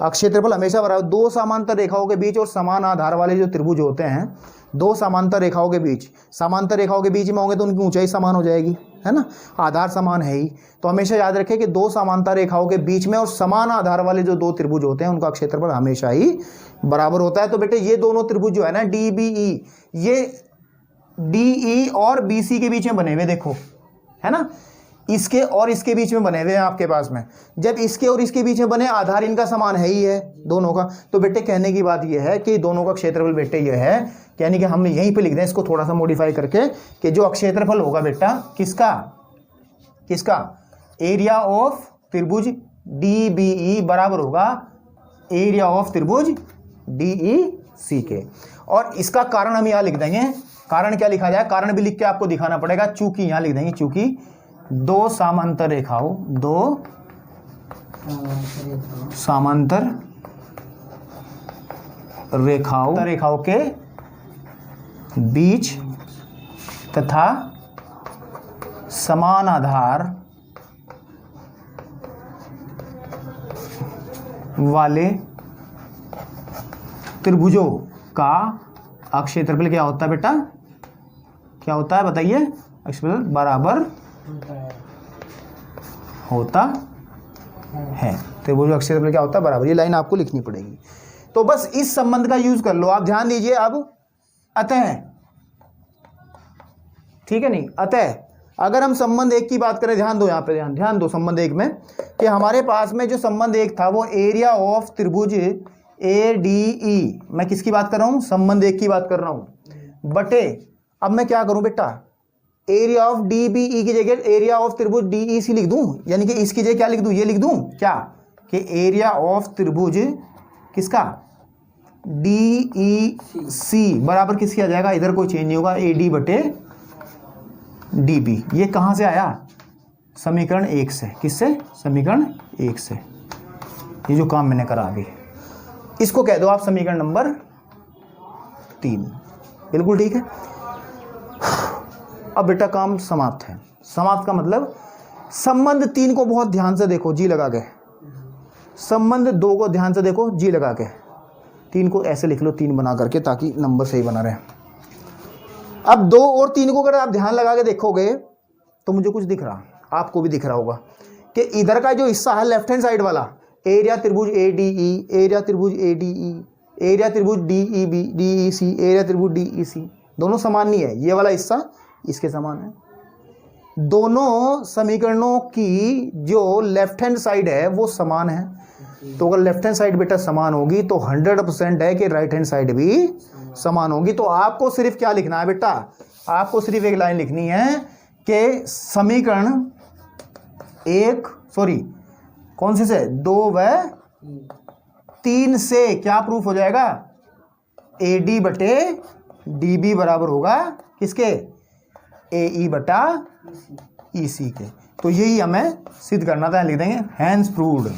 क्षेत्रफल हमेशा बराबर। 2 समांतर रेखाओं के बीच और समान आधार वाले जो त्रिभुज होते हैं, 2 समांतर रेखाओं के बीच, समांतर रेखाओं के बीच में होंगे तो उनकी ऊंचाई समान हो जाएगी, है ना, आधार समान है ही। तो हमेशा याद रखें कि 2 समांतर रेखाओं के बीच में और समान आधार वाले जो 2 त्रिभुज होते हैं उनका क्षेत्रफल हमेशा ही बराबर होता है। तो बेटे ये दोनों त्रिभुज जो है ना DBE, ये DE और BC के बीच में बने हुए, देखो है ना, इसके और इसके बीच में बने हुए हैं आपके पास में। जब इसके और इसके बीच में बने, आधार इनका समान है ही है दोनों का। तो बेटे कहने की बात यह है कि दोनों का क्षेत्रफल बेटे यह है, यानी कि हम यहीं पे लिख दें इसको थोड़ा सा मॉडिफाई करके कि जो क्षेत्रफल होगा बेटा किसका? एरिया ऑफ त्रिभुज DBE बराबर होगा एरिया ऑफ त्रिभुज DEC के। और इसका कारण हम यहाँ लिख देंगे। कारण क्या लिखा जाए? कारण भी लिख के आपको दिखाना पड़ेगा, चूंकि यहाँ लिख देंगे चूंकि 2 समांतर रेखाओं के बीच तथा समान आधार वाले त्रिभुजों का क्षेत्रफल क्या होता है बेटा? क्या होता है बताइए? क्षेत्रफल बराबर होता है। त्रिभुज का क्षेत्रफल क्या होता है? बराबर। ये लाइन आपको लिखनी पड़ेगी। तो बस इस संबंध का यूज कर लो आप। ध्यान दीजिए अब अतः, ठीक है नहीं, अतः अगर हम संबंध 1 की बात करें, ध्यान दो यहाँ पे, ध्यान दो संबंध 1 में कि हमारे पास में जो संबंध 1 था वो एरिया ऑफ त्रिभुज ADE, मैं किसकी बात कर रहा हूँ? संबंध 1 की बात कर रहा हूँ बटे, अब मैं क्या करूं बेटा? एरिया ऑफ DBE की जगह एरिया ऑफ त्रिभुज DEC लिख दूं, यानी कि इसकी जगह क्या लिख दूं? ये लिख दूं क्या कि एरिया ऑफ त्रिभुज किसका? DEC बराबर किसकी आ जाएगा? इधर कोई चेंज नहीं होगा, AD बटे DB। ये कहां से आया? समीकरण 1 से। किससे? समीकरण 1 से। ये जो काम मैंने करा अभी, इसको कह दो आप समीकरण नंबर 3। बिल्कुल ठीक है। अब बेटा काम समाप्त है। समाप्त का मतलब संबंध 3 को बहुत ध्यान से देखो, जी लगा के। संबंध 2 को ध्यान से देखो, जी लगा के। 3 को ऐसे लिख लो, 3 बना करके, ताकि नंबर सही बना रहे। अब 2 और 3 को अगर आप ध्यान लगा के देखोगे तो मुझे कुछ दिख रहा, आपको भी दिख रहा होगा कि इधर का जो हिस्सा है लेफ्ट हैंड साइड वाला, एरिया त्रिभुज ADE, एरिया त्रिभुज ADE, एरिया त्रिभुज DEB, DEC, एरिया त्रिभुज DEC, दोनों समान नहीं है। ये वाला हिस्सा इसके समान है। दोनों समीकरणों की जो लेफ्ट हैंड साइड है वो समान है। तो अगर लेफ्ट हैंड साइड बेटा समान होगी तो 100% है कि राइट हैंड साइड भी समान होगी। तो आपको सिर्फ क्या लिखना है बेटा? आपको सिर्फ एक लाइन लिखनी है कि समीकरण 1, सॉरी कौन से 2 व 3 से क्या प्रूफ हो जाएगा? AD बटे DB बराबर होगा किसके? AE बटा EC के। तो यही हमें सिद्ध करना था, लिख देंगे हैंस प्रूव्ड।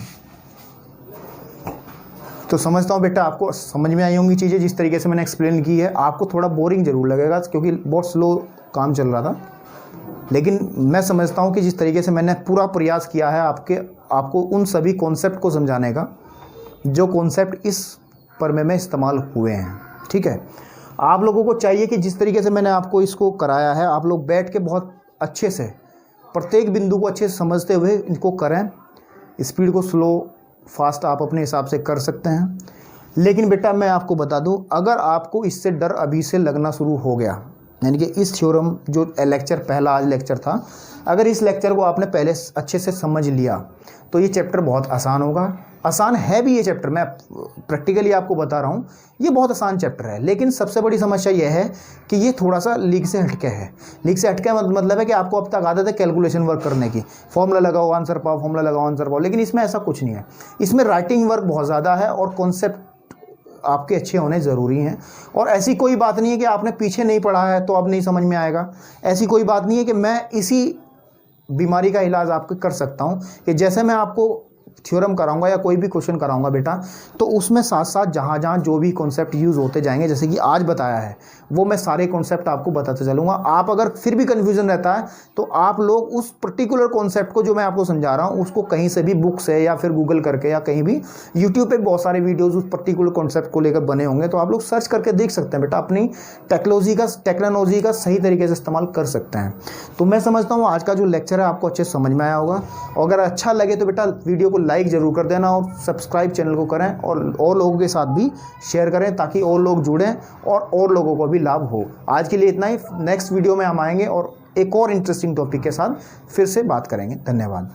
तो समझता हूँ बेटा आपको समझ में आई होंगी चीज़ें जिस तरीके से मैंने एक्सप्लेन की है। आपको थोड़ा बोरिंग जरूर लगेगा क्योंकि बहुत स्लो काम चल रहा था, लेकिन मैं समझता हूँ कि जिस तरीके से मैंने पूरा प्रयास किया है आपको उन सभी कॉन्सेप्ट को समझाने का जो कॉन्सेप्ट इस परमे में इस्तेमाल हुए हैं। ठीक है, आप लोगों को चाहिए कि जिस तरीके से मैंने आपको इसको कराया है आप लोग बैठ के बहुत अच्छे से प्रत्येक बिंदु को अच्छे से समझते हुए इनको करें। स्पीड को स्लो फास्ट आप अपने हिसाब से कर सकते हैं, लेकिन बेटा मैं आपको बता दूं, अगर आपको इससे डर अभी से लगना शुरू हो गया, यानी कि इस थ्योरम जो लेक्चर पहला आज लेक्चर था, अगर इस लेक्चर को आपने पहले अच्छे से समझ लिया तो ये चैप्टर बहुत आसान होगा। आसान है भी ये चैप्टर, मैं प्रैक्टिकली आपको बता रहा हूँ, ये बहुत आसान चैप्टर है। लेकिन सबसे बड़ी समस्या ये है कि ये थोड़ा सा लीक से हटके है। लीक से हटके मतलब है कि आपको अब तक आदत है कैलकुलेशन वर्क करने की, फॉर्मूला लगाओ आंसर पाओ, फॉर्मूला लगाओ आंसर पाओ, लेकिन इसमें ऐसा कुछ नहीं है। इसमें राइटिंग वर्क बहुत ज़्यादा है और कॉन्सेप्ट आपके अच्छे होने ज़रूरी हैं। और ऐसी कोई बात नहीं है कि आपने पीछे नहीं पढ़ा है तो अब नहीं समझ में आएगा। ऐसी कोई बात नहीं है कि मैं इसी बीमारी का इलाज आपको कर सकता हूं कि जैसे मैं आपको थ्योरम कराऊंगा या कोई भी क्वेश्चन कराऊंगा बेटा, तो उसमें साथ साथ जहाँ जहाँ जो भी कॉन्सेप्ट यूज़ होते जाएंगे, जैसे कि आज बताया है, वो मैं सारे कॉन्सेप्ट आपको बताते चलूँगा। आप अगर फिर भी कन्फ्यूजन रहता है तो आप लोग उस पर्टिकुलर कॉन्सेप्ट को जो मैं आपको समझा रहा हूँ उसको कहीं से भी बुक से या फिर गूगल करके या कहीं भी यूट्यूब पे बहुत सारे वीडियोज़ उस पर्टिकुलर कॉन्सेप्ट को लेकर बने होंगे, तो आप लोग सर्च करके देख सकते हैं बेटा, अपनी टेक्नोलॉजी का सही तरीके से इस्तेमाल कर सकते हैं। तो मैं समझता हूँ आज का जो लेक्चर है आपको अच्छे समझ में आया होगा। और अगर अच्छा लगे तो बेटा वीडियो को लाइक ज़रूर कर देना और सब्सक्राइब चैनल को करें और लोगों के साथ भी शेयर करें ताकि और लोग जुड़ें और लोगों को भी लाभ हो। आज के लिए इतना ही। नेक्स्ट वीडियो में हम आएंगे और एक और इंटरेस्टिंग टॉपिक के साथ फिर से बात करेंगे। धन्यवाद।